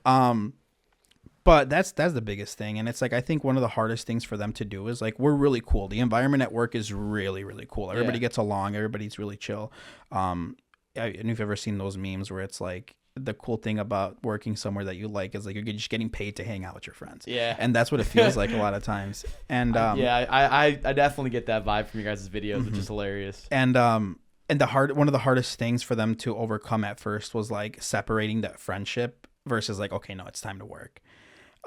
But that's the biggest thing. And it's like, I think one of the hardest things for them to do is like, we're really cool. The environment at work is really, really cool. Everybody gets along. Everybody's really chill. And if you've ever seen those memes where it's like, the cool thing about working somewhere that you like is like you're just getting paid to hang out with your friends. Yeah. And that's what it feels like a lot of times. And I definitely get that vibe from your guys' videos, which is hilarious. And one of the hardest things for them to overcome at first was like separating that friendship versus like, okay, no, it's time to work.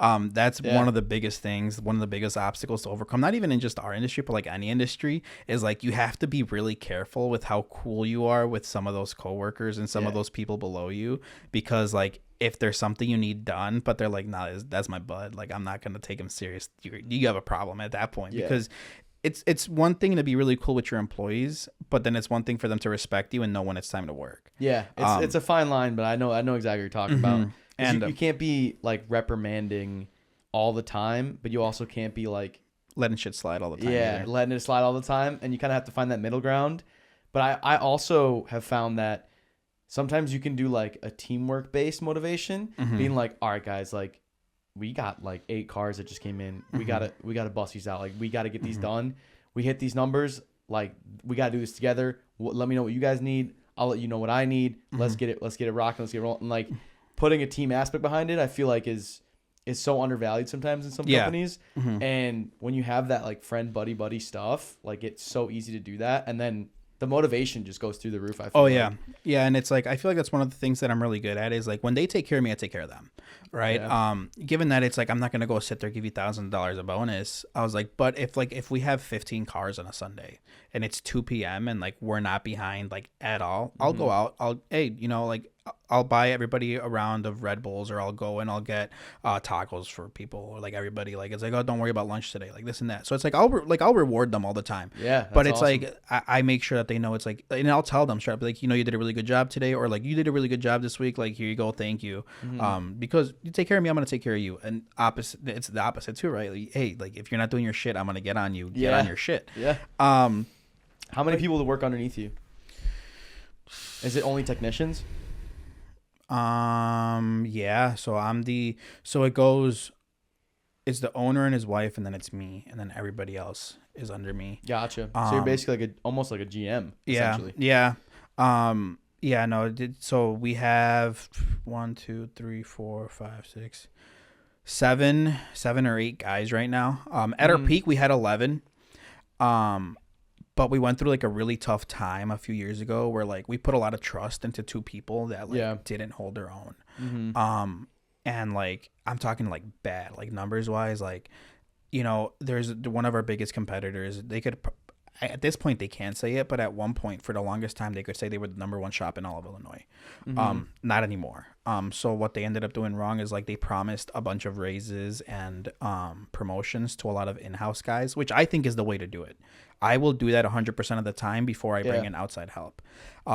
That's one of the biggest things, one of the biggest obstacles to overcome, not even in just our industry, but like any industry, is like you have to be really careful with how cool you are with some of those coworkers and some of those people below you, because like if there's something you need done, but they're like, nah, that's my bud. Like, I'm not going to take him serious. You have a problem at that point because it's one thing to be really cool with your employees, but then it's one thing for them to respect you and know when it's time to work. Yeah. It's a fine line, but I know exactly what you're talking about. And you can't be like reprimanding all the time, but you also can't be like letting shit slide all the time. Yeah. Either. Letting it slide all the time. And you kind of have to find that middle ground. But I also have found that sometimes you can do like a teamwork based motivation, being like, all right, guys, like we got like 8 cars that just came in. We gotta bust these out. Like we gotta get these done. We hit these numbers. Like we gotta do this together. Let me know what you guys need. I'll let you know what I need. Let's get it rocking. Let's get it rolling. And like putting a team aspect behind it, I feel like is so undervalued sometimes in some companies. And when you have that like friend buddy stuff, like it's so easy to do that. And then the motivation just goes through the roof. I feel yeah. And it's like, I feel like that's one of the things that I'm really good at is like when they take care of me, I take care of them. Right. Yeah. Given that it's like, I'm not going to go sit there, give you $1,000 a bonus. I was like, but if we have 15 cars on a Sunday and it's 2 p.m. and like, we're not behind like at all, I'll go out. I'll buy everybody a round of Red Bulls, or I'll go and I'll get tacos for people, or like everybody. Like it's like, oh, don't worry about lunch today, like this and that. So it's like I'll reward them all the time. Yeah, but it's awesome. like I make sure that they know it's like, and I'll tell them straight up, like, you know, you did a really good job today, or like you did a really good job this week. Like here you go, thank you. Because you take care of me, I'm gonna take care of you. And it's the opposite too, right? Like, hey, like if you're not doing your shit, I'm gonna get on you. Get on your shit. Yeah. How many people to work underneath you? Is it only technicians? Yeah. So it goes, it's the owner and his wife, and then it's me, and then everybody else is under me. Gotcha. So you're basically like almost like a GM. Yeah. Essentially. Yeah. Yeah. No. So we have 1, 2, 3, 4, 5, 6, 7 or 8 guys right now. At our peak, we had 11. But we went through like a really tough time a few years ago where like we put a lot of trust into 2 people that like didn't hold their own. And like I'm talking like bad, like numbers wise, like, you know, there's one of our biggest competitors. They could, at this point they can't say it, but at one point for the longest time they could say they were the #1 shop in all of Illinois. Not anymore. So what they ended up doing wrong is like they promised a bunch of raises and promotions to a lot of in-house guys, which I think is the way to do it. I will do that 100% of the time before I bring in outside help.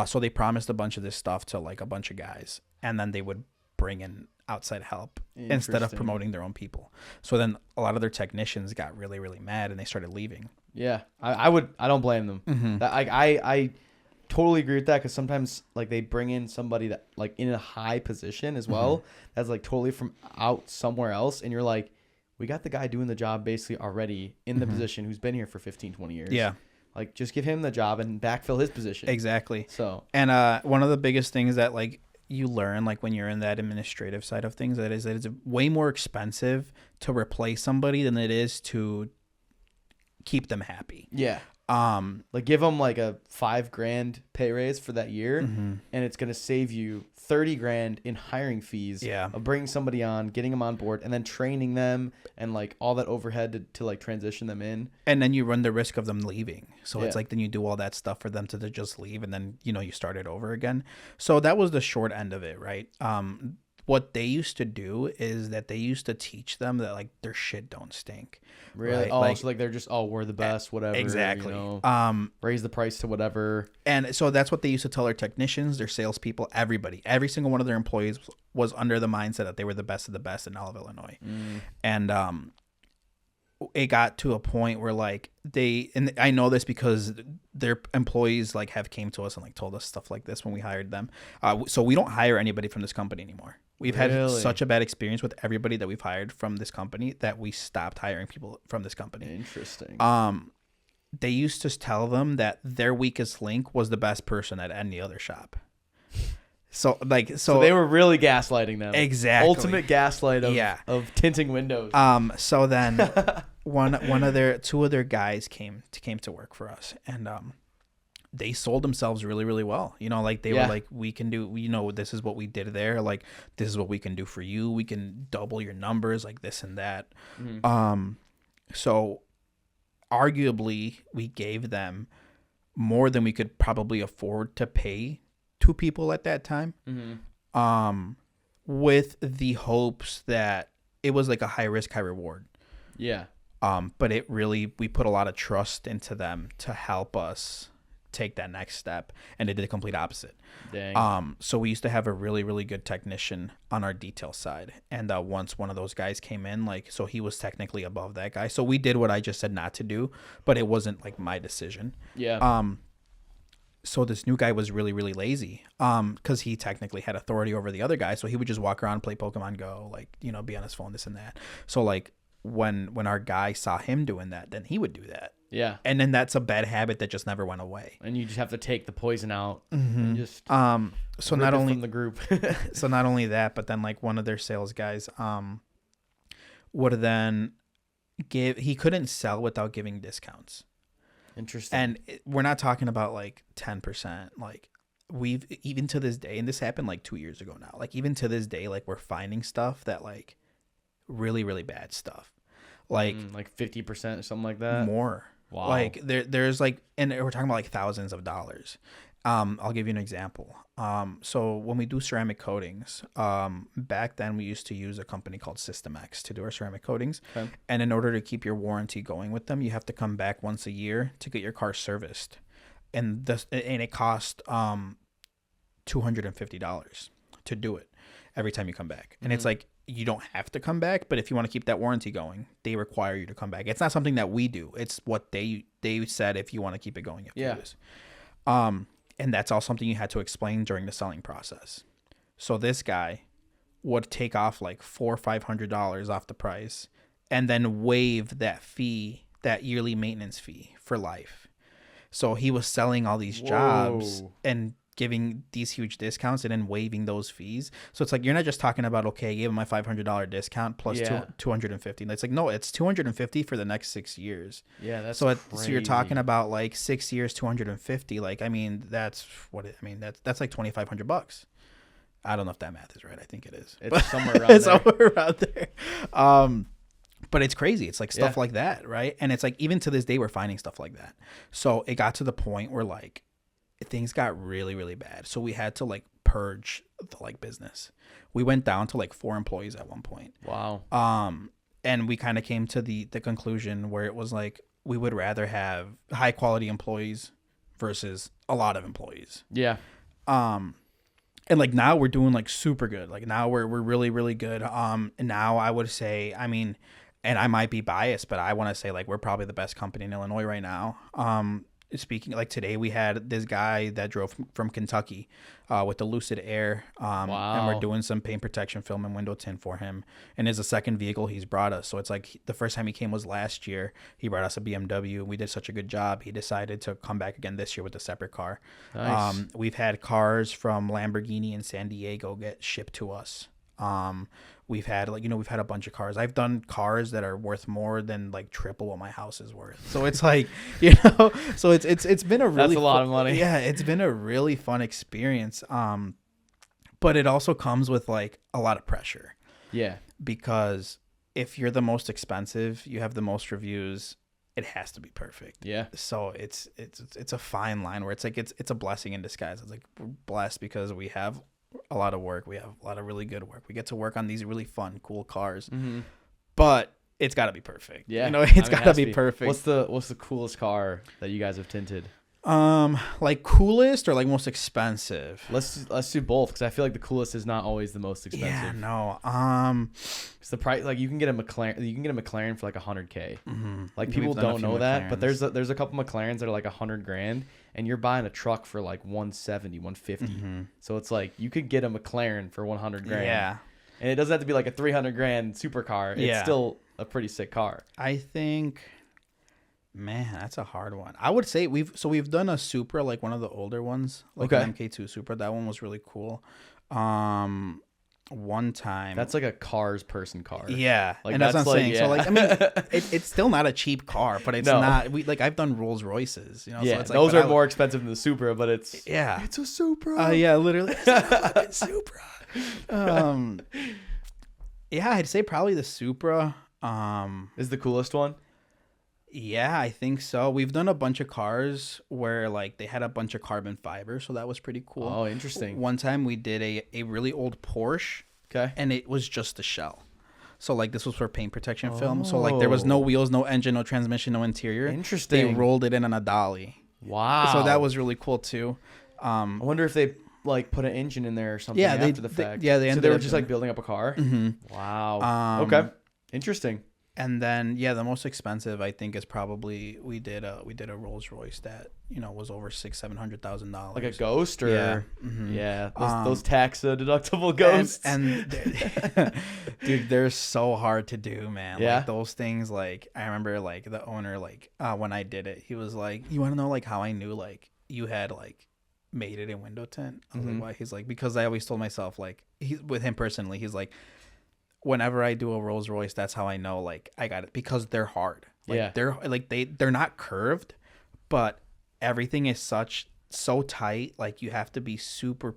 So they promised a bunch of this stuff to like a bunch of guys, and then they would bring in outside help instead of promoting their own people. So then a lot of their technicians got really, really mad and they started leaving. Yeah, I don't blame them. I totally agree with that, because sometimes like they bring in somebody that like in a high position as well, that's like totally from out somewhere else, and you're like, we got the guy doing the job basically already in the position who's been here for 15, 20 years. Yeah. Like just give him the job and backfill his position. Exactly. So, and one of the biggest things that like you learn like when you're in that administrative side of things, that it's way more expensive to replace somebody than it is to keep them happy. Yeah. Like give them like a $5,000 pay raise for that year, and it's going to save you $30,000 in hiring fees of bringing somebody on, getting them on board, and then training them, and like all that overhead to like transition them in. And then you run the risk of them leaving. So it's like, then you do all that stuff for them to just leave, and then, you know, you start it over again. So that was the short end of it, right? What they used to do is that they used to teach them that like their shit don't stink. Really? Right? Oh, like, so like they're just, we're the best, whatever. Exactly. You know, raise the price to whatever. And so that's what they used to tell their technicians, their salespeople, everybody. Every single one of their employees was under the mindset that they were the best of the best in all of Illinois. And it got to a point where like and I know this because their employees like have came to us and like told us stuff like this when we hired them. So we don't hire anybody from this company anymore. We've had such a bad experience with everybody that we've hired from this company that we stopped hiring people from this company. Interesting. They used to tell them that their weakest link was the best person at any other shop. So they were really gaslighting them. Exactly. Ultimate gaslight of tinting windows. So then two of their guys came to work for us, and they sold themselves really, really well. You know, like they were like, we can do, you know, this is what we did there. Like, this is what we can do for you. We can double your numbers, like this and that. So arguably we gave them more than we could probably afford to pay 2 people at that time. with the hopes that it was like a high risk, high reward. Yeah. But we put a lot of trust into them to help us take that next step, and they did the complete opposite. Dang. So we used to have a really, really good technician on our detail side, and once one of those guys came in, like, so he was technically above that guy. So we did what I just said not to do, but it wasn't like my decision. Yeah. So this new guy was really, really lazy, because he technically had authority over the other guy. So he would just walk around, play Pokemon Go, like, you know, be on his phone, this and that. So like when our guy saw him doing that, then he would do that. Yeah. And then that's a bad habit that just never went away. And you just have to take the poison out and just so not only from the group. so not only that, but then like one of their sales guys would then he couldn't sell without giving discounts. Interesting. And we're not talking about like 10%. Like we've, even to this day, and this happened like 2 years ago now, like even to this day, like we're finding stuff that like really, really bad stuff. Like 50% or something like that. More. Wow. Like there's like, and we're talking about like thousands of dollars. I'll give you an example. So when we do ceramic coatings, back then we used to use a company called System X to do our ceramic coatings. Okay. And in order to keep your warranty going with them, you have to come back once a year to get your car serviced. And it cost $250 to do it every time you come back. And it's like, you don't have to come back, but if you want to keep that warranty going, they require you to come back. It's not something that we do. It's what they said, if you want to keep it going. Yeah. And that's all something you had to explain during the selling process. So this guy would take off like $400 or $500 off the price and then waive that fee, that yearly maintenance fee for life. So he was selling all these jobs and giving these huge discounts and then waiving those fees. So it's like, you're not just talking about, okay, I gave him my $500 discount plus $250. It's like, no, it's $250 for the next 6 years. Yeah, that's so crazy. So you're talking about like 6 years, $250. Like, I mean, that's like $2,500. I don't know if that math is right. I think it is. It's somewhere around there. Somewhere around there. But it's crazy. It's like stuff like that, right? And it's like, even to this day, we're finding stuff like that. So it got to the point where like things got really, really bad. So we had to like purge the like business. We went down to like 4 employees at one point. Wow. And we kind of came to the conclusion where it was like, we would rather have high quality employees versus a lot of employees. Yeah. And like now we're doing like super good. Like now we're really, really good. And now I would say, I mean, and I might be biased, but I want to say like we're probably the best company in Illinois right now. Speaking like today, we had this guy that drove from Kentucky with the Lucid Air. Wow. And we're doing some paint protection film and window tint for him. And it's the second vehicle he's brought us. So it's like the first time he came was last year. He brought us a BMW. We did such a good job. He decided to come back again this year with a separate car. Nice. We've had cars from Lamborghini in San Diego get shipped to us. We've had we've had a bunch of cars. I've done cars that are worth more than like triple what my house is worth. So it's like, so it's been a really that's a lot of money. Yeah, it's been a really fun experience. But it also comes with like a lot of pressure. Yeah. Because if you're the most expensive, you have the most reviews, it has to be perfect. Yeah. So it's a fine line where it's like it's a blessing in disguise. It's like, we're blessed because we have a lot of work. We have a lot of really good work. We get to work on these really fun, cool cars. Mm-hmm. But it's got to be perft. Yeah. It's got to be perfect. What's the coolest car that you guys have tinted? Like coolest or like most expensive? Let's do both, because I feel like the coolest is not always the most expensive. Yeah, no. It's the price. Like you can get a McLaren for like $100K. Mm-hmm. Like people don't know that, but there's a couple McLarens that are like $100,000, and you're buying a truck for like 170, 150. Mm-hmm. So it's like you could get a McLaren for $100,000. Yeah. And it doesn't have to be like a $300,000 supercar. It's still a pretty sick car. I think. Man, that's a hard one. I would say we've done a Supra, like one of the older ones, like an MK2 Supra. That one was really cool. One time, that's like a car's person car. Yeah, like, and that's what I'm saying. Yeah. So like, I mean, it's still not a cheap car, but it's not. I've done Rolls Royces. Yeah, so it's like, those are more expensive than the Supra, but it's it's a Supra. Yeah, literally, it's a fucking Supra. Yeah, I'd say probably the Supra. Is the coolest one. Yeah, I think so. We've done a bunch of cars where like they had a bunch of carbon fiber, so that was pretty cool. Oh, interesting. One time we did a really old Porsche Okay. And it was just the shell. So like this was for paint protection film. So like there was no wheels, no engine, no transmission, no interior. Interesting. They rolled it in on a dolly. Wow. So that was really cool too. I wonder if they like put an engine in there or something after the fact. They so they were just like building up a car. Mm-hmm. Wow. Okay. Interesting. And then the most expensive I think is probably we did a Rolls Royce that was over $600,000-$700,000. Like a Ghost or yeah, those tax deductible Ghosts. And dude, they're so hard to do, man. Yeah. Like those things. Like I remember like the owner when I did it, he was like, "You want to know like how I knew like you had like made it in window tint?" I was like, "Why?" He's like, "Because I always told myself like with him personally, he's like, whenever I do a Rolls Royce, that's how I know like I got it because they're hard. Like, they're like they're not curved, but everything is so tight. Like you have to be super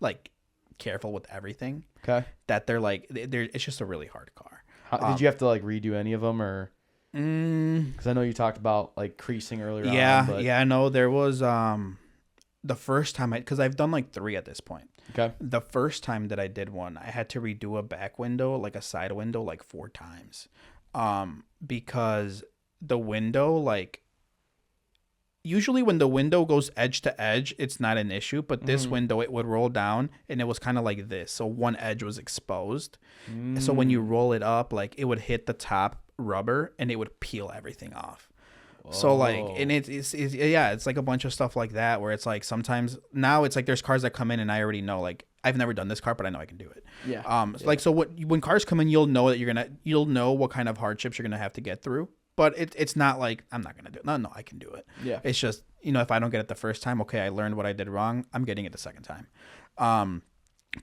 like careful with everything. Okay. That they're it's just a really hard car. Did you have to like redo any of them or? Because I know you talked about like creasing earlier. Yeah. No, there was the first time because I've done like 3 at this point. Okay. The first time that I did one, I had to redo a back window, like a side window, like 4 times. Because the window, like, usually when the window goes edge to edge, it's not an issue. But this window, it would roll down and it was kind of like this. So one edge was exposed. So when you roll it up, like, it would hit the top rubber and it would peel everything off. So like, and it's like a bunch of stuff like that where it's like sometimes now it's like there's cars that come in and I already know like I've never done this car but I know I can do it. Like so when cars come in you'll know that you'll know what kind of hardships you're gonna have to get through. But it's not like I'm not gonna do it. No, I can do it. Yeah. It's just if I don't get it the first time, okay, I learned what I did wrong. I'm getting it the second time.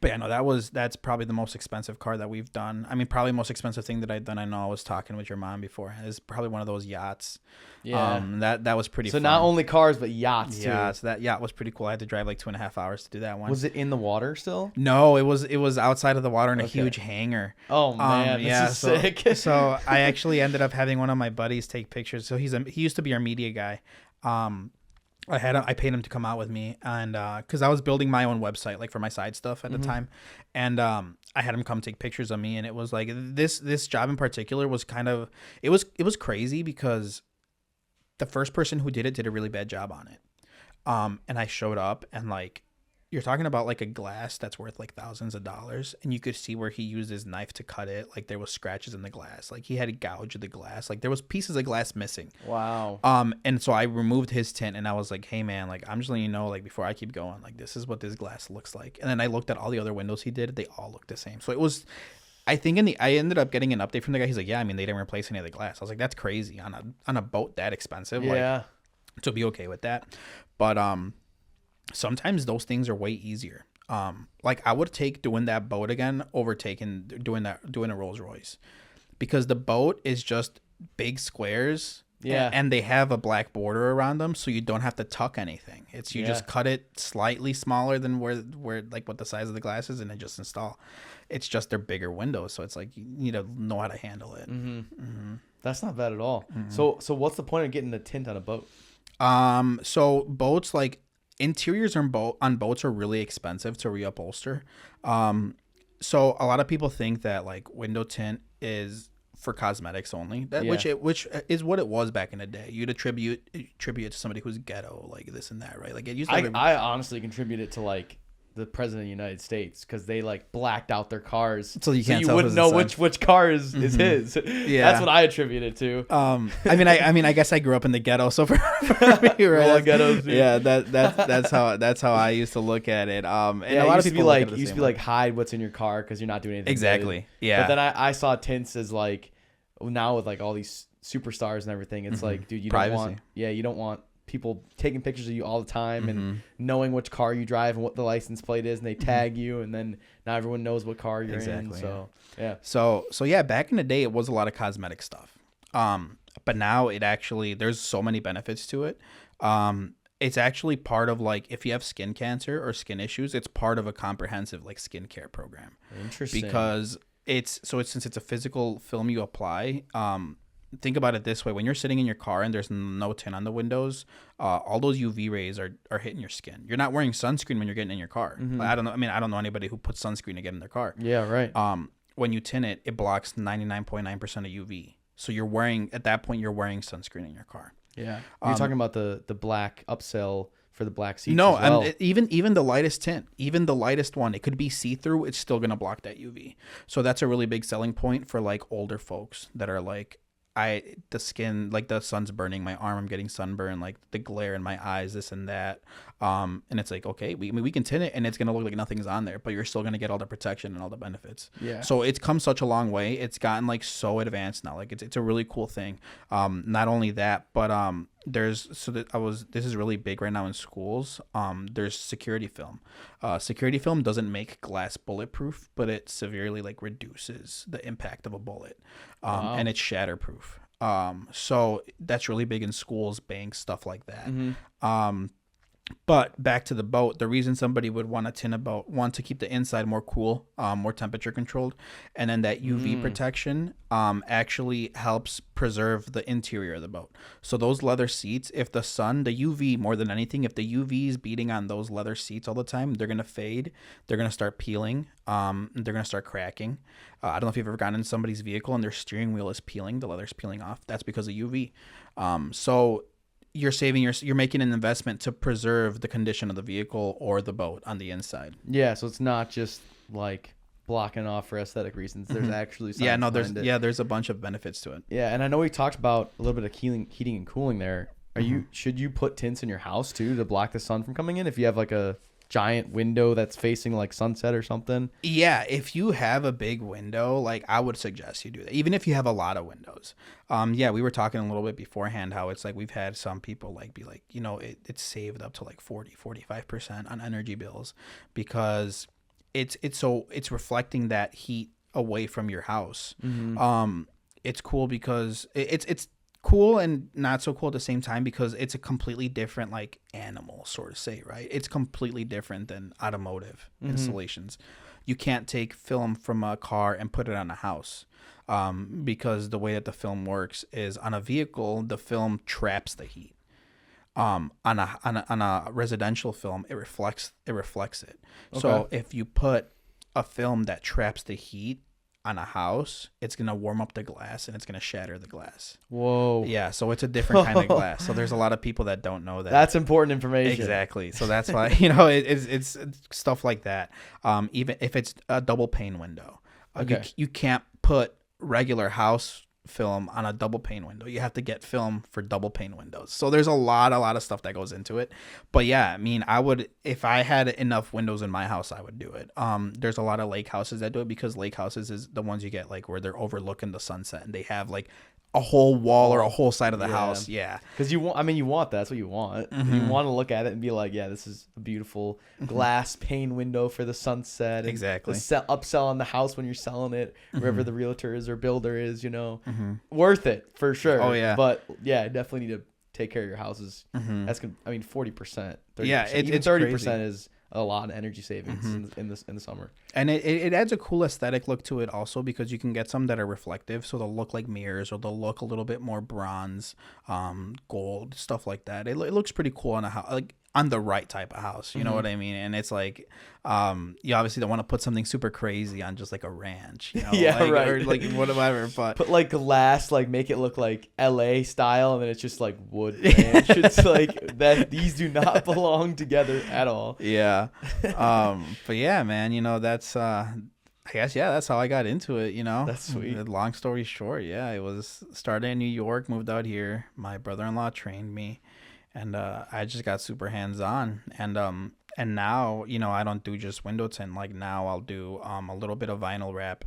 But yeah, no, that's probably the most expensive car that we've done. I mean, probably the most expensive thing that I've done. I know I was talking with your mom before. Is probably one of those yachts. Yeah. That was pretty fun. So not only cars, but yachts too. Yeah, so that yacht was pretty cool. I had to drive like 2.5 hours to do that one. Was it in the water still? No, it was outside of the water in a huge hangar. Oh man, this is sick. So I actually ended up having one of my buddies take pictures. So he used to be our media guy. I paid him to come out with me, and because I was building my own website, like for my side stuff at the time, and I had him come take pictures of me, and it was like this job in particular was kind of it was crazy because the first person who did a really bad job on it, and I showed up and like. You're talking about like a glass that's worth like thousands of dollars, and you could see where he used his knife to cut it. Like there was scratches in the glass. Like he had to gouge the glass. Like there was pieces of glass missing. Wow. And so I removed his tint, and I was like, "Hey man, like I'm just letting you know, like before I keep going, like this is what this glass looks like." And then I looked at all the other windows he did; they all looked the same. So it was, I think I ended up getting an update from the guy. He's like, "Yeah, I mean they didn't replace any of the glass." I was like, "That's crazy on a boat that expensive." Yeah. Like, to be okay with that, but sometimes those things are way easier. Like I would take doing that boat again over doing a Rolls Royce, because the boat is just big squares. Yeah. And they have a black border around them, so you don't have to tuck anything. It's you just cut it slightly smaller than where like what the size of the glass is, and then just install. It's just they're bigger windows, so it's like you need to know how to handle it. That's not bad at all. So what's the point of getting the tint on a boat? So boats like. Interiors on boats are really expensive to reupholster. So a lot of people think that like window tint is for cosmetics only. Which is what it was back in the day. You'd attribute it to somebody who's ghetto, like this and that, right? Like it used to I honestly contribute it to like the president of the United States because they like blacked out their cars so you wouldn't know which car is his. Yeah, that's what I attribute it to. I mean I guess I grew up in the ghetto, so for me, right? Ghettos, yeah, that's how I used to look at it. And a lot of people used to be like hide what's in your car because you're not doing anything exactly good. Yeah, but then I saw tints as like now with like all these superstars and everything, it's like, dude, you don't want people taking pictures of you all the time and knowing which car you drive and what the license plate is, and they tag you, and then now everyone knows what car you're in. So yeah, back in the day it was a lot of cosmetic stuff, but now it actually there's so many benefits to it. It's actually part of like if you have skin cancer or skin issues, it's part of a comprehensive like skincare program. Interesting. Because since it's a physical film you apply, think about it this way: when you're sitting in your car and there's no tint on the windows, all those UV rays are hitting your skin. You're not wearing sunscreen when you're getting in your car. Like, I don't know. I mean, I don't know anybody who puts sunscreen to get in their car. Yeah, right. When you tint it, it blocks 99.9% of UV. So you're wearing sunscreen in your car. Yeah. You're talking about the black upsell for the black seats. No, as well. even the lightest tint, even the lightest one, it could be see-through. It's still gonna block that UV. So that's a really big selling point for like older folks that are like, the skin, like the sun's burning my arm, I'm getting sunburn, like the glare in my eyes, this and that. And it's like, okay, we can tint it and it's gonna look like nothing's on there, but you're still gonna get all the protection and all the benefits. Yeah. So it's come such a long way. It's gotten like so advanced now. Like it's a really cool thing. Not only that, but this is really big right now in schools. There's security film. Security film doesn't make glass bulletproof, but it severely like reduces the impact of a bullet. And it's shatterproof. So that's really big in schools, banks, stuff like that. But back to the boat, the reason somebody would want to tint a boat, want to keep the inside more cool, more temperature controlled, and then that UV protection actually helps preserve the interior of the boat. So those leather seats, if the UV more than anything, if the UV is beating on those leather seats all the time, they're going to fade, they're going to start peeling, they're going to start cracking. I don't know if you've ever gotten in somebody's vehicle and their steering wheel is peeling, the leather's peeling off. That's because of UV. So you're making an investment to preserve the condition of the vehicle or the boat on the inside. Yeah, so it's not just like blocking off for aesthetic reasons. There's actually there's a bunch of benefits to it. Yeah, and I know we talked about a little bit of heating and cooling there. Should you put tints in your house too to block the sun from coming in if you have like a giant window that's facing like sunset or something? Yeah, if you have a big window, like I would suggest you do that, even if you have a lot of windows. We were talking a little bit beforehand how it's like we've had some people like be like, it's saved up to like 45% on energy bills because it's reflecting that heat away from your house. It's cool because it's cool and not so cool at the same time because it's a completely different like animal, sort of say, right? It's completely different than automotive installations. You can't take film from a car and put it on a house because the way that the film works is on a vehicle, the film traps the heat. On a residential film, it reflects it. Okay. So if you put a film that traps the heat on a house, it's going to warm up the glass and it's going to shatter the glass. Whoa. Yeah, so it's a different kind of glass. So there's a lot of people that don't know that. That's important information. Exactly. So that's why, it's stuff like that. Even if it's a double pane window. Okay. You can't put regular house film on a double pane window. You have to get film for double pane windows. So there's a lot of stuff that goes into it. But yeah, I mean, I would, if I had enough windows in my house, I would do it. There's a lot of lake houses that do it because lake houses is the ones you get like where they're overlooking the sunset and they have like a whole wall or a whole side of the house. Yeah. Because you want that. That's what you want. You want to look at it and be like, yeah, this is a beautiful glass pane window for the sunset. And exactly. Upsell on the house when you're selling it, wherever the realtor is or builder is, worth it for sure. Oh yeah. But yeah, definitely need to take care of your houses. That's gonna, 40%. 30%. Yeah, it's 30% is a lot of energy savings in the summer. And it adds a cool aesthetic look to it also because you can get some that are reflective, so they'll look like mirrors or they'll look a little bit more bronze, gold, stuff like that. It looks pretty cool on a house, like on the right type of house, you know what I mean? And it's like, you obviously don't want to put something super crazy on just like a ranch, yeah, like, right, or like whatever. But put like glass, like make it look like LA style, and then it's just like wood ranch. It's like that. These do not belong together at all. Yeah, but yeah, man, that's I guess that's how I got into it. That's sweet. Long story short, yeah, it was started in New York, moved out here. My brother-in-law trained me. And I just got super hands-on, and now I don't do just window tint. Like now I'll do a little bit of vinyl wrap.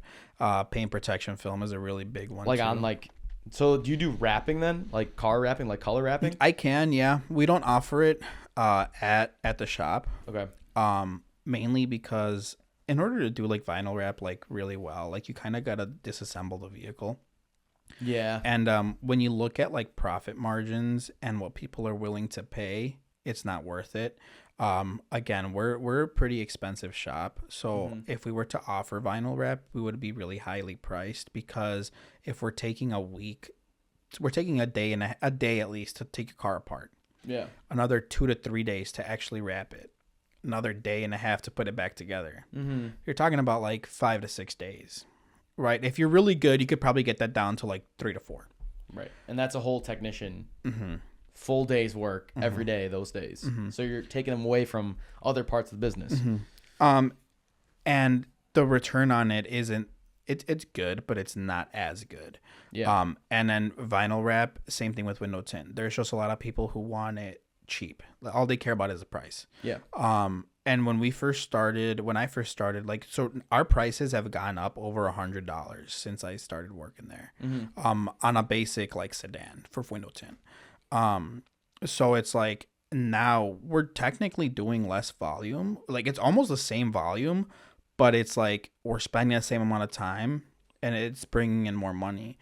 Paint protection film is a really big one. Like too. on like, so do you do wrapping then? Like car wrapping, like color wrapping? I can, yeah. We don't offer it at the shop. Okay. Mainly because in order to do like vinyl wrap like really well, like you kind of gotta disassemble the vehicle. Yeah. And when you look at like profit margins and what people are willing to pay, it's not worth it. Again, we're a pretty expensive shop. So if we were to offer vinyl wrap, we would be really highly priced because if we're taking a week we're taking a day and a day at least to take your car apart. Yeah. Another 2 to 3 days to actually wrap it. Another day and a half to put it back together. Mm-hmm. You're talking about like 5 to 6 days, right? If you're really good, you could probably get that down to like 3 to 4. Right. And that's a whole technician Mm-hmm. full day's work Mm-hmm. every day those days. Mm-hmm. So you're taking them away from other parts of the business. Mm-hmm. And the return on it isn't, it's good, but it's not as good. Yeah. And then vinyl wrap, same thing with window tint. There's just a lot of people who want it cheap. All they care about is the price. Yeah. And when I first started, like, so our prices have gone up over $100 since I started working there. Mm-hmm. On a basic like sedan for window tint. So it's like now we're technically doing less volume. Like it's almost the same volume, but it's like we're spending the same amount of time and it's bringing in more money.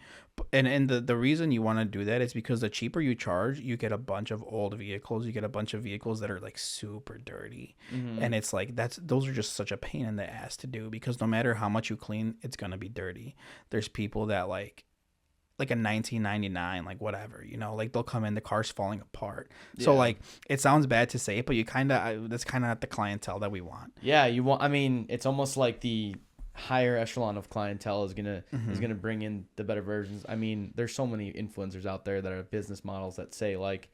And the reason you want to do that is because the cheaper you charge, you get a bunch of old vehicles. You get a bunch of vehicles that are like super dirty. Mm-hmm. And it's like those are just such a pain in the ass to do because no matter how much you clean, it's going to be dirty. There's people that like a 1999, like whatever, you know, like they'll come in, the car's falling apart. Yeah. So like it sounds bad to say it, but you that's kind of the clientele that we want. Yeah, I mean, it's almost like the higher echelon of clientele is gonna bring in the better versions. I mean, there's so many influencers out there that are business models that say like,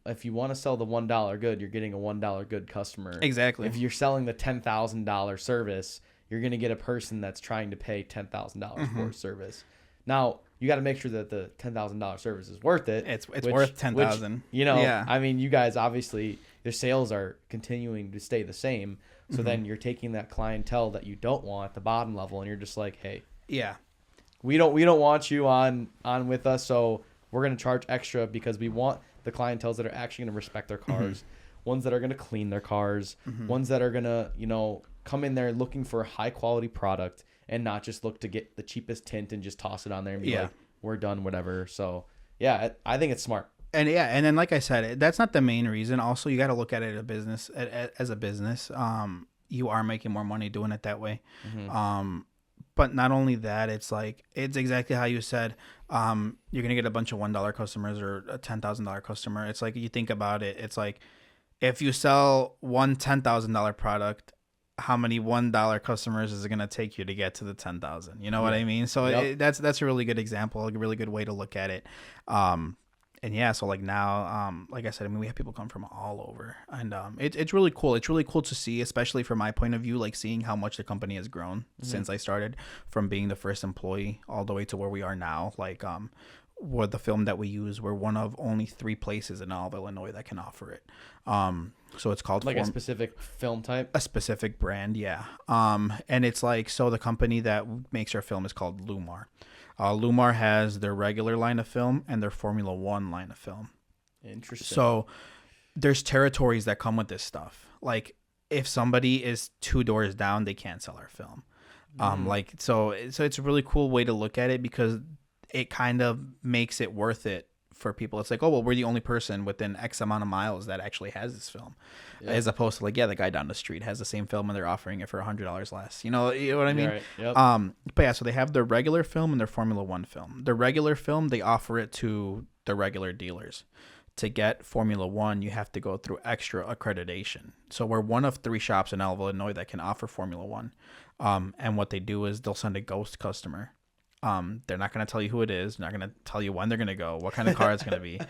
if you want to sell the $1 good, you're getting a $1 good customer. Exactly. If you're selling the $10,000 service, you're gonna get a person that's trying to pay $10,000 for a service. Now you got to make sure that the $10,000 service is worth it. It's worth $10,000. You know, yeah. I mean, you guys obviously your sales are continuing to stay the same. So then you're taking that clientele that you don't want at the bottom level, and you're just like, hey, yeah, we don't want you on with us, so we're gonna charge extra because we want the clientels that are actually gonna respect their cars, ones that are gonna clean their cars, ones that are gonna come in there looking for a high quality product and not just look to get the cheapest tint and just toss it on there and be like, we're done, whatever. So yeah, I think it's smart. And and then like I said, that's not the main reason. Also, you got to look at it as a business. You are making more money doing it that way. But not only that, it's like it's exactly how you said. You're gonna get a bunch of $1 customers or a $10,000 customer. It's like you think about it. It's like if you sell one $10,000 product, how many $1 customers is it gonna take you to get to the 10,000? You know what I mean? So that's a really good example, a really good way to look at it. And yeah, so like now, like I said, I mean, we have people come from all over, and it's really cool. It's really cool to see, especially from my point of view, like seeing how much the company has grown since I started, from being the first employee all the way to where we are now. Like, with the film that we use, we're one of only 3 places in all of Illinois that can offer it. So it's called like a specific film type, a specific brand, yeah. And it's like, so the company that makes our film is called Lumar. Lumar has their regular line of film and their Formula One line of film. Interesting. So there's territories that come with this stuff. Like if somebody is 2 doors down, they can't sell our film. Like so it's a really cool way to look at it because it kind of makes it worth it for people. It's like, oh well, we're the only person within X amount of miles that actually has this film, as opposed to like, yeah, the guy down the street has the same film and they're offering it for $100 less. You know what I mean? Right. Yep. But yeah, so they have their regular film and their Formula One film. The regular film, they offer it to the regular dealers. To get Formula One, you have to go through extra accreditation. So we're one of 3 shops in Illinois that can offer Formula One. And what they do is they'll send a ghost customer. They're not going to tell you who it is. They're not going to tell you when they're going to go, what kind of car it's going to be.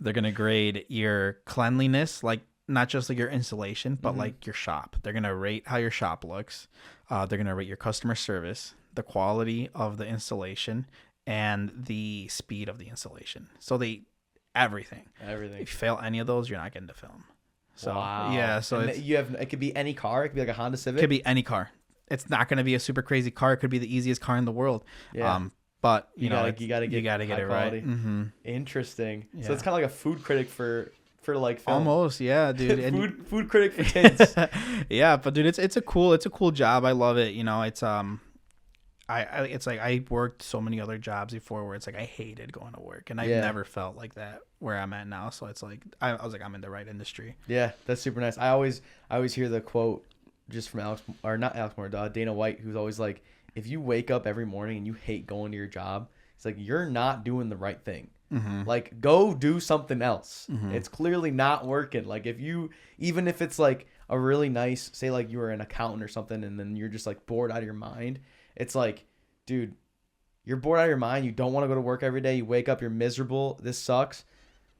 They're going to grade your cleanliness, like not just like your installation, but like your shop. They're going to rate how your shop looks. They're going to rate your customer service, the quality of the installation, and the speed of the installation. So everything. If you fail any of those, you're not getting to film. So wow. Yeah. So it could be any car. It could be like a Honda Civic. It could be any car. It's not going to be a super crazy car. It could be the easiest car in the world. Yeah. But you gotta get it right. Interesting. Yeah. So it's kind of like a food critic for like film. Almost, yeah, dude. food critic for tints. Yeah, but dude, it's a cool job. I love it. You know, it's it's like I worked so many other jobs before where it's like I hated going to work, and I've never felt like that where I'm at now. So it's like I was like, I'm in the right industry. Yeah, that's super nice. I always hear the quote just from Dana White, who's always like, if you wake up every morning and you hate going to your job, it's like you're not doing the right thing. Like, go do something else. It's clearly not working. Like, even if it's like a really nice, say like you were an accountant or something, and then you're just like bored out of your mind. It's like, dude, you're bored out of your mind. You don't want to go to work every day. You wake up, you're miserable. This sucks.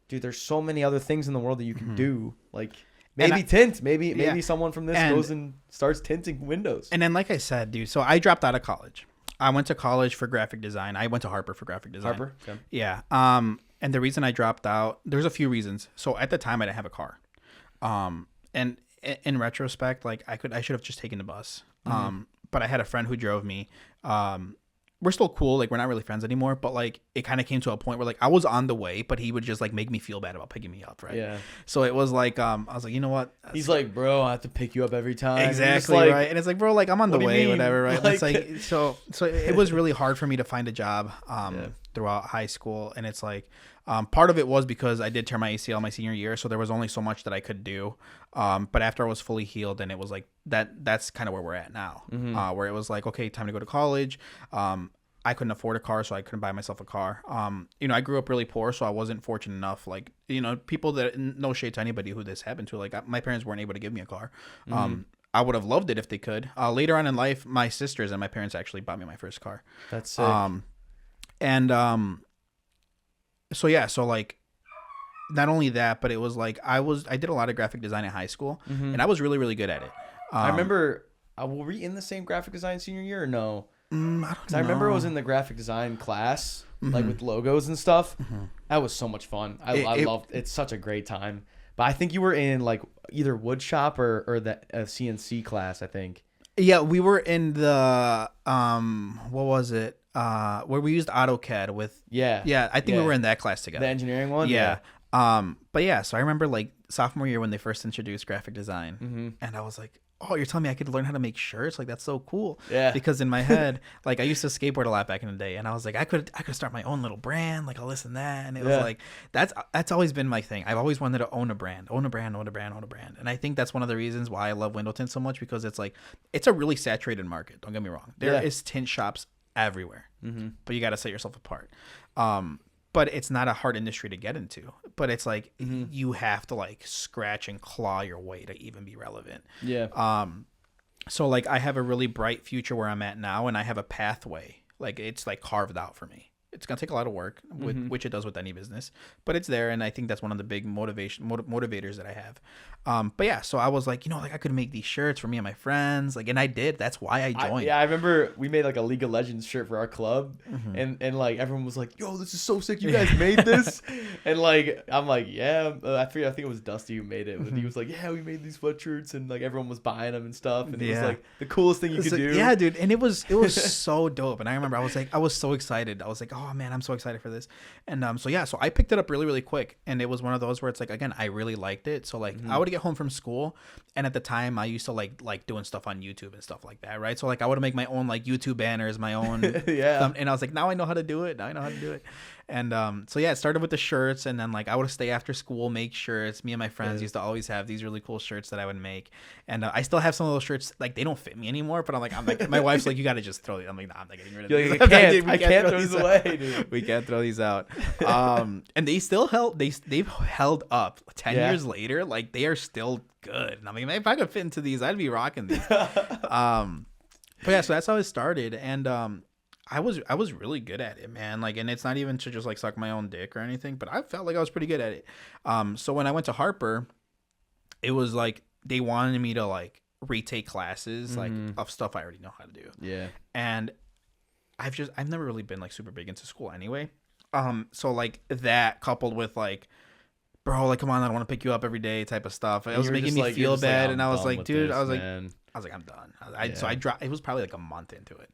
Dude, there's so many other things in the world that you can do. Like, maybe tint. Maybe someone from this goes and starts tinting windows. And then, like I said, dude, so I dropped out of college. I went to college for graphic design. I went to Harper for graphic design. Harper? Okay. Yeah. And the reason I dropped out, there's a few reasons. So at the time, I didn't have a car. And in retrospect, like I should have just taken the bus. But I had a friend who drove me. We're still cool. Like, we're not really friends anymore. But, like, it kind of came to a point where, like, I was on the way, but he would just, like, make me feel bad about picking me up, right? Yeah. So it was like, I was like, you know what? He's like, bro, I have to pick you up every time. Exactly, like, right? And it's like, bro, like, I'm on the way, whatever, right? Like, it's like, so it was really hard for me to find a job throughout high school. And it's like, part of it was because I did tear my ACL my senior year, so there was only so much that I could do. But after I was fully healed, then it was like, that's kind of where we're at now, where it was like, okay, time to go to college. I couldn't afford a car, so I couldn't buy myself a car. I grew up really poor, so I wasn't fortunate enough. Like, people that, no shade to anybody who this happened to, like, my parents weren't able to give me a car. I would have loved it if they could. Later on in life, my sisters and my parents actually bought me my first car. That's sick. So like, not only that, but it was like, I did a lot of graphic design in high school, and I was really, really good at it. I remember, were we in the same graphic design senior year or no? I don't know. I remember I was in the graphic design class, like with logos and stuff. That was so much fun. I loved it. It's such a great time. But I think you were in like either wood shop or the CNC class, I think. Yeah, we were in the what was it? Where we used AutoCAD with I think we were in that class together. The engineering one? Yeah. But yeah, so I remember like sophomore year when they first introduced graphic design, and I was like, oh, you're telling me I could learn how to make shirts? Like, that's so cool. Yeah. Because in my head, like, I used to skateboard a lot back in the day, and I was like, I could start my own little brand, like all this and that. And it was like, that's always been my thing. I've always wanted to own a brand. And I think that's one of the reasons why I love window tint so much, because it's like, it's a really saturated market. Don't get me wrong. There is tint shops everywhere, but you got to set yourself apart. But it's not a hard industry to get into. But it's like, you have to like scratch and claw your way to even be relevant. Yeah. So like, I have a really bright future where I'm at now, and I have a pathway. Like, it's like carved out for me. It's gonna take a lot of work, which it does with any business, but it's there, and I think that's one of the big motivators that I have. But yeah, so I was like, like, I could make these shirts for me and my friends, like, and I did. That's why I joined. I remember we made like a League of Legends shirt for our club, and like everyone was like, "Yo, this is so sick! You guys made this!" And like, I'm like, "Yeah." I think it was Dusty who made it. But he was like, "Yeah, we made these sweatshirts," and like everyone was buying them and stuff, and it was like the coolest thing you could do. Yeah, dude, and it was so dope. And I remember I was so excited. I was like, "Oh man, I'm so excited for this." And so I picked it up really, really quick, and it was one of those where it's like, again, I really liked it. So like, I would get home from school, and at the time I used to like doing stuff on YouTube and stuff like that, right? So like, I would make my own like YouTube banners, my own and I was like, now I know how to do it. And it started with the shirts, and then like, I would stay after school, make shirts. Me and my friends used to always have these really cool shirts that I would make, and I still have some of those shirts. Like, they don't fit me anymore, but I'm like my wife's like, you got to just throw these. I'm like, nah, I'm not getting rid of these. I can't throw these away, dude. We can't throw these out. And they still they've held up 10 years later. Like, they are still good. And I mean, if I could fit into these, I'd be rocking these. But yeah, so that's how it started, and I was really good at it, man. Like, and it's not even to just like suck my own dick or anything, but I felt like I was pretty good at it. So when I went to Harper, it was like they wanted me to like retake classes like of stuff I already know how to do. Yeah. And I've never really been like super big into school anyway. So like that coupled with like, bro, like, come on, I don't want to pick you up every day type of stuff. It was making me feel bad, and I was like, dude, I was like, I'm done. So I dropped. It was probably like a month into it.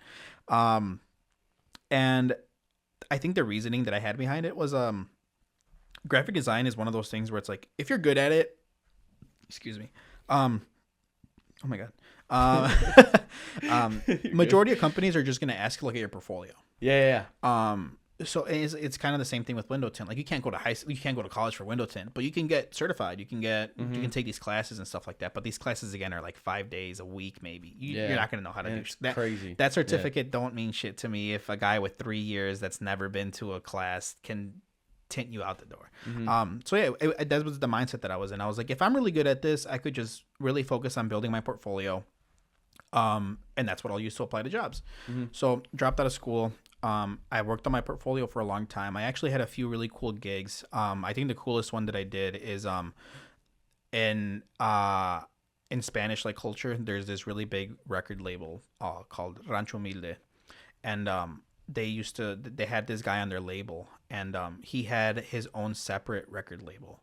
And I think the reasoning that I had behind it was graphic design is one of those things where it's like, if you're good at it, excuse me, oh my god, majority of companies are just gonna ask to look at your portfolio. Yeah. So it's kind of the same thing with window tint. Like, you can't go to college for window tint, but you can get certified. You can you can take these classes and stuff like that. But these classes again are like 5 days a week, maybe. You're not gonna know how to do that. Crazy. That certificate don't mean shit to me if a guy with 3 years that's never been to a class can tint you out the door. Mm-hmm. So yeah, that was the mindset that I was in. I was like, if I'm really good at this, I could just really focus on building my portfolio. And that's what I'll use to apply to jobs. Mm-hmm. So dropped out of school. I worked on my portfolio for a long time. I actually had a few really cool gigs. I think the coolest one that I did is in Spanish like culture, there's this really big record label called Rancho Humilde, and they had this guy on their label, and he had his own separate record label.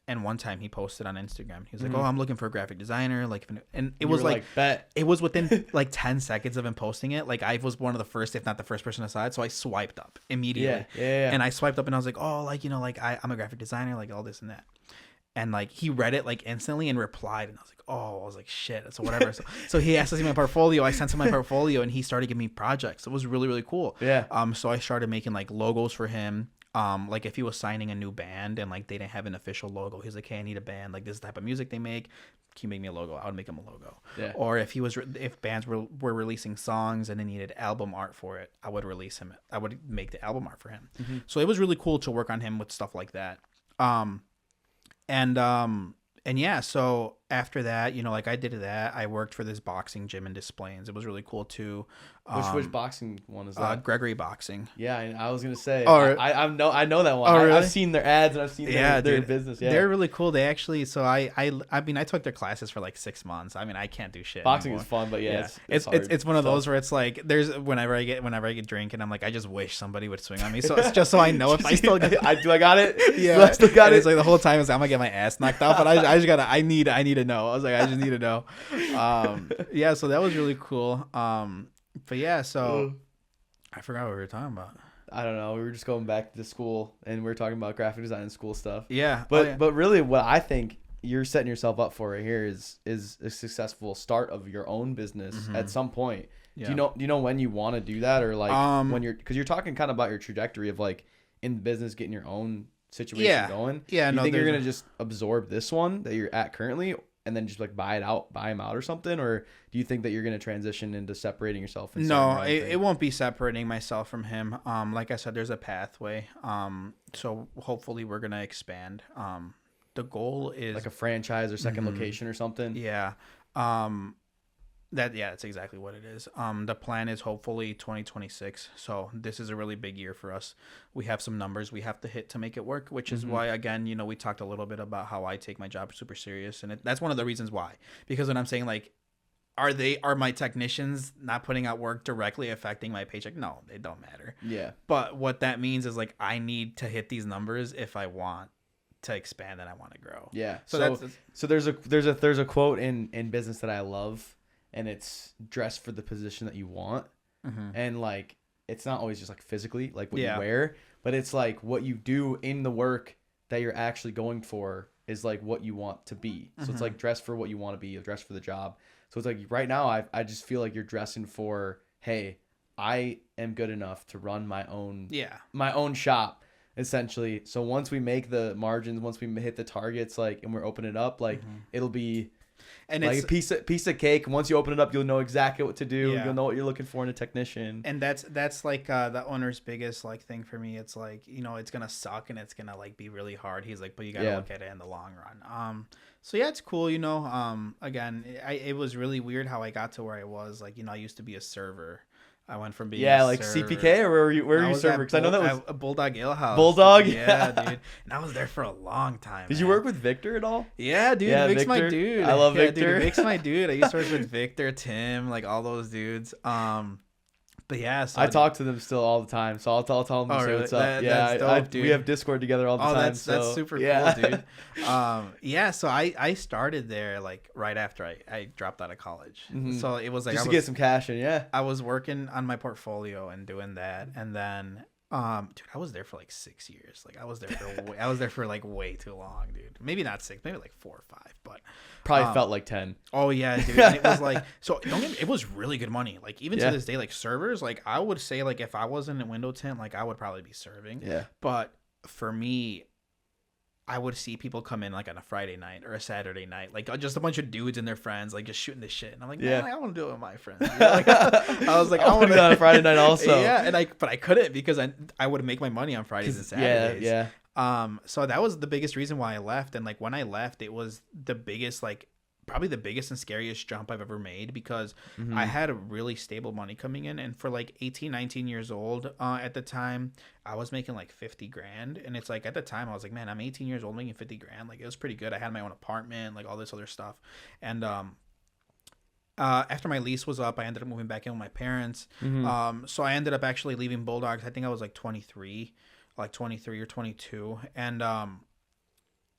And one time he posted on Instagram, he was like, "Oh, I'm looking for a graphic designer." Like, and it was like bet. It was within like 10 seconds of him posting it. Like, I was one of the first, if not the first person to saw it. So I swiped up immediately. Yeah. And I swiped up and I was like, "Oh, like, you know, like I'm a graphic designer, like all this and that." And like he read it like instantly and replied, and I was like, "Oh," I was like, "Shit." So whatever. So he asked to see my portfolio. I sent him my portfolio, and he started giving me projects. It was really, really cool. Yeah. So I started making like logos for him. Like if he was signing a new band and like they didn't have an official logo, he's like, "Hey, I need a band, like this type of music they make. Can you make me a logo?" I would make him a logo. Yeah. Or if bands were releasing songs and they needed album art for it, I would make the album art for him. Mm-hmm. So it was really cool to work on him with stuff like that. And yeah, so after that, you know, like I did that. I worked for this boxing gym in Des Plaines. It was really cool too. Which boxing one is that? Gregory Boxing. Yeah, I was gonna say. Oh, I know that one. Oh, really? I've seen their ads and I've seen their business. Yeah, they're really cool. They actually. So I mean, I took their classes for like 6 months. I mean, I can't do shit. Boxing anymore. is fun, but yeah. It's one of those where it's like there's whenever I get drink and I'm like, I just wish somebody would swing on me. So it's just so I know if I still got I got it. Yeah, I still got it. It's like the whole time is I'm gonna get my ass knocked out, but I need to know. I was like, I just need to know. Yeah, so that was really cool. But yeah, so I forgot what we were talking about. I don't know. We were just going back to school and we were talking about graphic design and school stuff. Yeah. But really what I think you're setting yourself up for right here is a successful start of your own business at some point. Yeah. Do you know when you want to do that, or like when because you're talking kind of about your trajectory of like in the business getting your own situation going. Yeah. Do you think you're gonna just absorb this one that you're at currently and then just like buy him out or something, or do you think that you're going to transition into separating yourself? No, it won't be separating myself from him. Like I said, there's a pathway. So hopefully we're going to expand. The goal is like a franchise or second location or something. Yeah. That's exactly what it is. The plan is hopefully 2026. So this is a really big year for us. We have some numbers we have to hit to make it work, which is why, again, you know, we talked a little bit about how I take my job super serious. And that's one of the reasons why, because when I'm saying like, are my technicians not putting out work directly affecting my paycheck? No, they don't matter. Yeah. But what that means is like, I need to hit these numbers if I want to expand and I want to grow. Yeah. So there's a quote in business that I love. And it's dress for the position that you want. And like, it's not always just like physically, like what you wear, but it's like what you do in the work that you're actually going for is like what you want to be. So it's like dress for what you want to be, or dress for the job. So it's like right now, I just feel like you're dressing for, hey, I am good enough to run my own shop essentially. So once we make the margins, once we hit the targets, like, and we're opening it up, like it'll be, and like it's a piece of cake. Once you open it up, you'll know exactly what to do. Yeah. You'll know what you're looking for in a technician. And that's like the owner's biggest like thing for me. It's like, you know, it's gonna suck and it's gonna like be really hard. He's like, but you gotta look at it in the long run. So yeah, it's cool. You know, again, it was really weird how I got to where I was. Like, you know, I used to be a server. I went from being like server. CPK, or where were you server? Because I know that was a Bulldog Ale House. Bulldog, yeah, dude. And I was there for a long time. Did you work with Victor at all? Yeah, dude. Yeah, Vic's my dude. I love Victor. Dude, Vic's my dude. I used to work with Victor, Tim, like all those dudes. But yeah, so I talk to them still all the time, so I'll tell them to say what's up. That's dope, dude. We have Discord together all the time. That's super cool, dude. Yeah, so I started there like right after I dropped out of college. So it was like just to get some cash in. Yeah, I was working on my portfolio and doing that, and then dude, I was there for like 6 years. Like I was there for like way too long, dude. Maybe not 6, maybe like 4 or 5, but probably felt like 10. Oh yeah, dude. And it was like, so it was really good money. Like even to this day, like servers, like I would say like if I wasn't in window tint, like I would probably be serving. Yeah. But for me, I would see people come in like on a Friday night or a Saturday night, like just a bunch of dudes and their friends, like just shooting the shit. And I'm like, man, I want to do it with my friends. You know? Like, I was like, I want to do it on a Friday night also. Yeah, but I couldn't because I would make my money on Fridays and Saturdays. Yeah. So that was the biggest reason why I left. And like when I left, it was the biggest, like probably the biggest and scariest jump I've ever made because I had a really stable money coming in. And for like 18, 19 years old at the time, I was making like 50 grand. And it's like at the time I was like, man, I'm 18 years old making 50 grand. Like it was pretty good. I had my own apartment, like all this other stuff. And after my lease was up, I ended up moving back in with my parents. So I ended up actually leaving Bulldogs. I think I was like 23 or 22.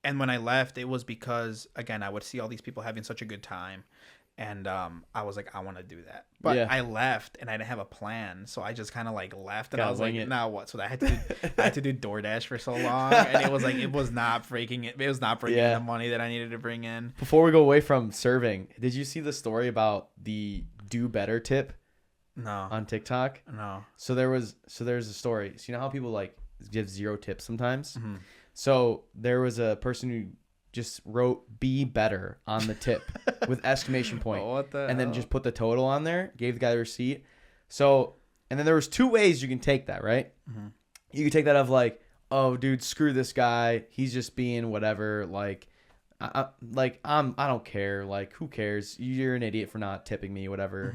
And when I left, it was because, again, I would see all these people having such a good time. And I was like, I want to do that. But I left and I didn't have a plan. So I just kind of like left and I was like, now what? So I had to do DoorDash for so long. And it was not breaking it. It was not bringing in the money that I needed to bring in. Before we go away from serving, did you see the story about the do better tip? No. On TikTok? No. So there's a story. So you know how people like give 0 tips sometimes? So there was a person who just wrote "be better" on the tip with exclamation point, and then just put the total on there. Gave the guy the receipt. So, and then there was 2 ways you can take that, right? You can take that of like, oh, dude, screw this guy. He's just being whatever. Like, I don't care. Like, who cares? You're an idiot for not tipping me, whatever.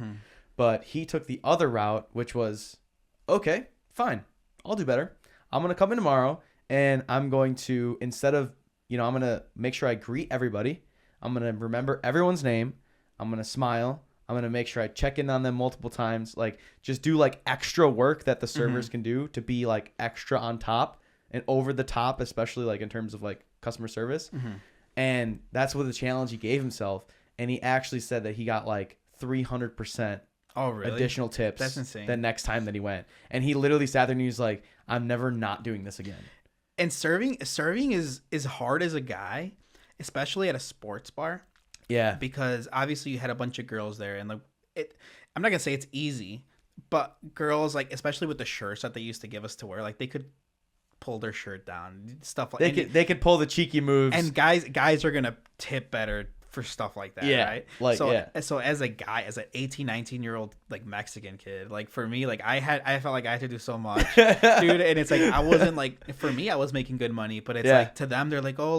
But he took the other route, which was, okay, fine, I'll do better. I'm gonna come in tomorrow. And I'm going to, instead of, I'm going to make sure I greet everybody. I'm going to remember everyone's name. I'm going to smile. I'm going to make sure I check in on them multiple times. Like, just do like extra work that the servers can do to be like extra on top and over the top, especially like in terms of like customer service. And that's what the challenge he gave himself. And he actually said that he got like 300% additional tips. That's insane. The next time that he went. And he literally sat there and he was like, I'm never not doing this again. And serving is hard as a guy, especially at a sports bar. Yeah. Because obviously you had a bunch of girls there, and like I'm not gonna say it's easy, but girls, like especially with the shirts that they used to give us to wear, like they could pull their shirt down, stuff like they could pull the cheeky moves. And guys are gonna tip better for stuff like that, right? Like, so as a guy, as an 18, 19-year-old like Mexican kid, like for me, like I felt like I had to do so much, dude. And it's like I wasn't like, for me, I was making good money, but it's like to them, they're like, oh,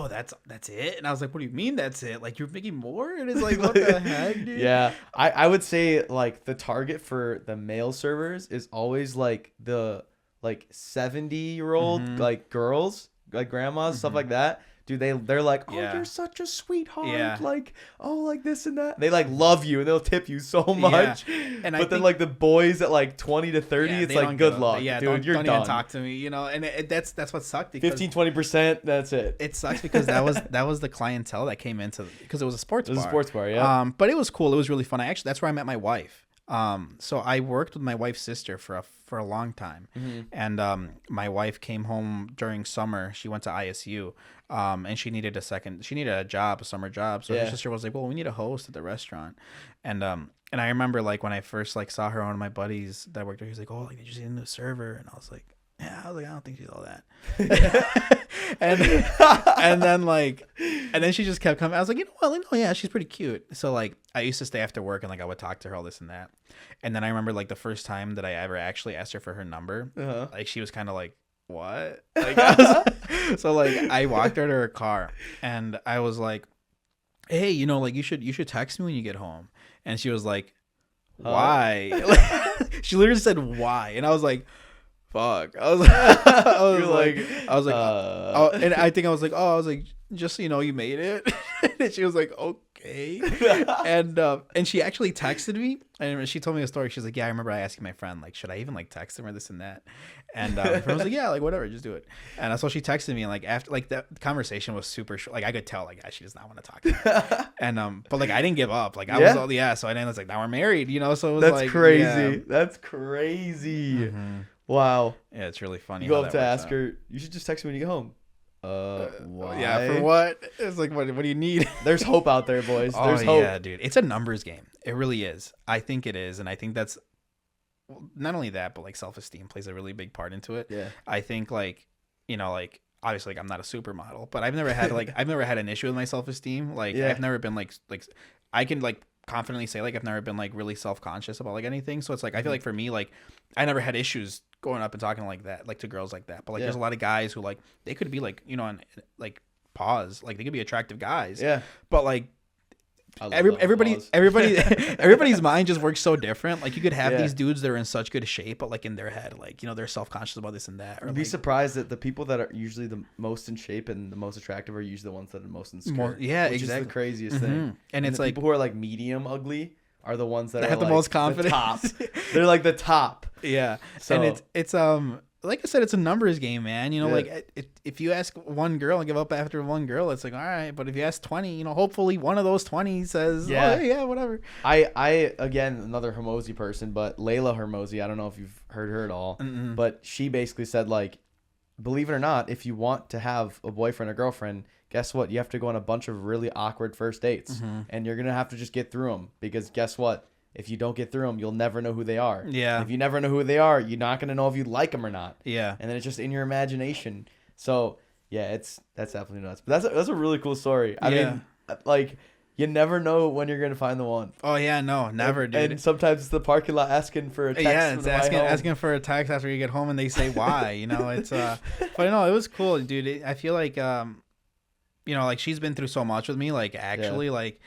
that's it. And I was like, what do you mean that's it? Like you're making more? And it's like, what the heck, dude? Yeah, I would say like the target for the male servers is always like the like 70-year-old like girls, like grandmas, stuff like that. Dude, they're like, oh, you're such a sweetheart. Like, oh, like this and that. They like love you and they'll tip you so much. And but then like the boys at like 20 to 30, it's like good luck. Yeah, dude, you're don't done. Even talk to me, And that's what sucked. Because 15-20%, that's it. It sucks because that was the clientele that came into, because it was a sports bar. It was a sports bar, yeah. But it was cool. It was really fun. That's where I met my wife. So I worked with my wife's sister for a long time. And my wife came home during summer. She went to ISU. And she needed a summer job. So her sister was like, well, we need a host at the restaurant. And I remember like when I first like saw her, one of my buddies that worked there, he was like, oh, like, did you see the new server? And I was like, yeah, I don't think she's all that. and then she just kept coming. I was like, yeah, she's pretty cute. So like I used to stay after work and like I would talk to her, all this and that. And then I remember like the first time that I ever actually asked her for her number, like she was kind of like, what? Like, so like I walked her to her car and I was like, hey, like you should text me when you get home. And she was like, why? She literally said why, and I was like, fuck. I was like, and I think I was like, just so you know, you made it. And she was like, okay. And she actually texted me, and she told me a story. She's like, yeah, I remember I asking my friend, like, should I even like text him or this and that? And my friend was like, yeah, like whatever, just do it. And so she texted me, and like after like that conversation was super short. Like I could tell, like, she does not want to talk to me. And but like I didn't give up. Like I was all so I was like, now we're married, So it was that's like crazy. Yeah. That's crazy. Wow. Yeah, it's really funny. You go up to ask her, you should just text me when you get home. Why? Yeah, for what? It's like, what do you need? There's hope out there, boys. There's hope. Yeah, dude. It's a numbers game. It really is. I think it is. And I think that's not only that, but like self-esteem plays a really big part into it. Yeah. I think like obviously like I'm not a supermodel, but I've never had an issue with my self-esteem. Like I've never been like I can like confidently say like I've never been like really self-conscious about like anything. So it's like I feel like for me, like I never had issues going up and talking like that, like to girls like that. But like there's a lot of guys who like they could be like, you know, on like pause, like they could be attractive guys. Yeah. But like everybody's mind just works so different. Like you could have these dudes that are in such good shape, but like in their head, like, you know, they're self-conscious about this and that. Or You'd be surprised that the people that are usually the most in shape and the most attractive are usually the ones that are most insecure. Which is the craziest thing. And it's like people who are like medium ugly are the ones that are have the like most confidence. The top. They're like the top. Yeah. So and it's like I said, it's a numbers game, man. You know, like if you ask one girl and give up after one girl, it's like, all right. But if you ask 20, you know, hopefully one of those 20 says, whatever. I again, another Hormozy person, but Layla Hormozy, I don't know if you've heard her at all, but she basically said, like, believe it or not, if you want to have a boyfriend or girlfriend, guess what? You have to go on a bunch of really awkward first dates, and you're going to have to just get through them, because guess what? If you don't get through them, you'll never know who they are. Yeah. If you never know who they are, you're not going to know if you like them or not. Yeah. And then it's just in your imagination. So, yeah, that's definitely nuts. But that's a really cool story. I mean, like, you never know when you're going to find the one. Oh, yeah, no, never, dude. And sometimes it's the parking lot asking for a text. Yeah, it's asking for a text after you get home and they say why. You know, it's but no, it was cool, dude. I feel like you know, like she's been through so much with me, like actually like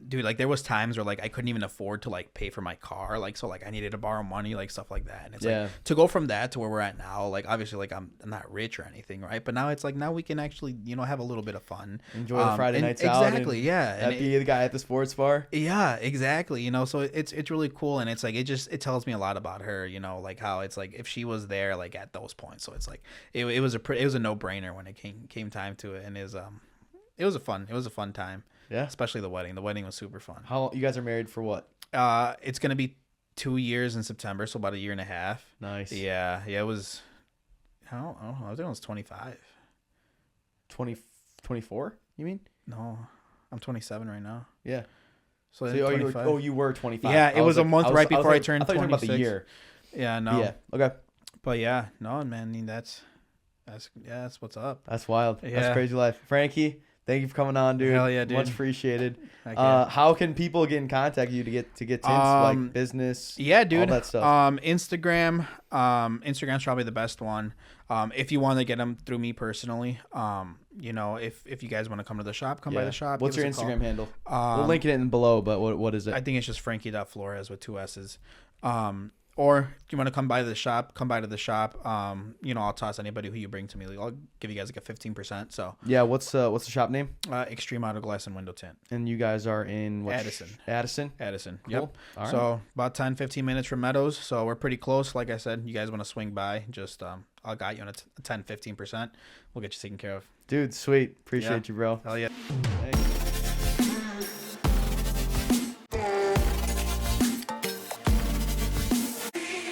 dude, like there was times where like I couldn't even afford to like pay for my car, like so like I needed to borrow money, like stuff like that. And it's like to go from that to where we're at now, like obviously like I'm not rich or anything, right? But now it's like now we can actually, you know, have a little bit of fun, enjoy the Friday nights out. Exactly, yeah. And be the guy at the sports bar. Yeah, exactly. You know, so it's really cool, and it's like it tells me a lot about her. You know, like how it's like if she was there like at those points, so it's like it was a no brainer when it came time to it, and it was a fun time. Yeah, especially the wedding. The wedding was super fun. How you guys are married for what? It's gonna be 2 years in September, so about a year and a half. Nice. Yeah. It was. I don't know. I think it was 25. 24? You mean? No, I'm 27 right now. Yeah. So you were 25. Yeah, it was a month right before I turned 26. I thought you were talking about the year. Yeah. No. Yeah. Okay. But yeah, no, man. I mean, that's what's up. That's wild. Yeah. That's crazy life. Frankie, thank you for coming on, dude. Hell yeah, dude. Much appreciated. How can people get in contact with you to get tints, like business? Yeah, dude. All that stuff. Instagram. Instagram's probably the best one. If you want to get them through me personally, you know, if you guys want to come to the shop, come by the shop. What's your Instagram handle? We'll link it in below, but what is it? I think it's just Franky.Flores with 2 S's. Or if you want to come by to the shop. You know, I'll toss anybody who you bring to me. I'll give you guys like a 15%. So yeah, what's the shop name? Extreme Auto Glass and Window Tint. And you guys are in Addison. Cool. Yep. All right. So about 10-15 minutes from Meadows. So we're pretty close. Like I said, you guys want to swing by? Just I'll got you on a 10-15%. We'll get you taken care of. Dude, sweet. Appreciate you, bro. Hell yeah.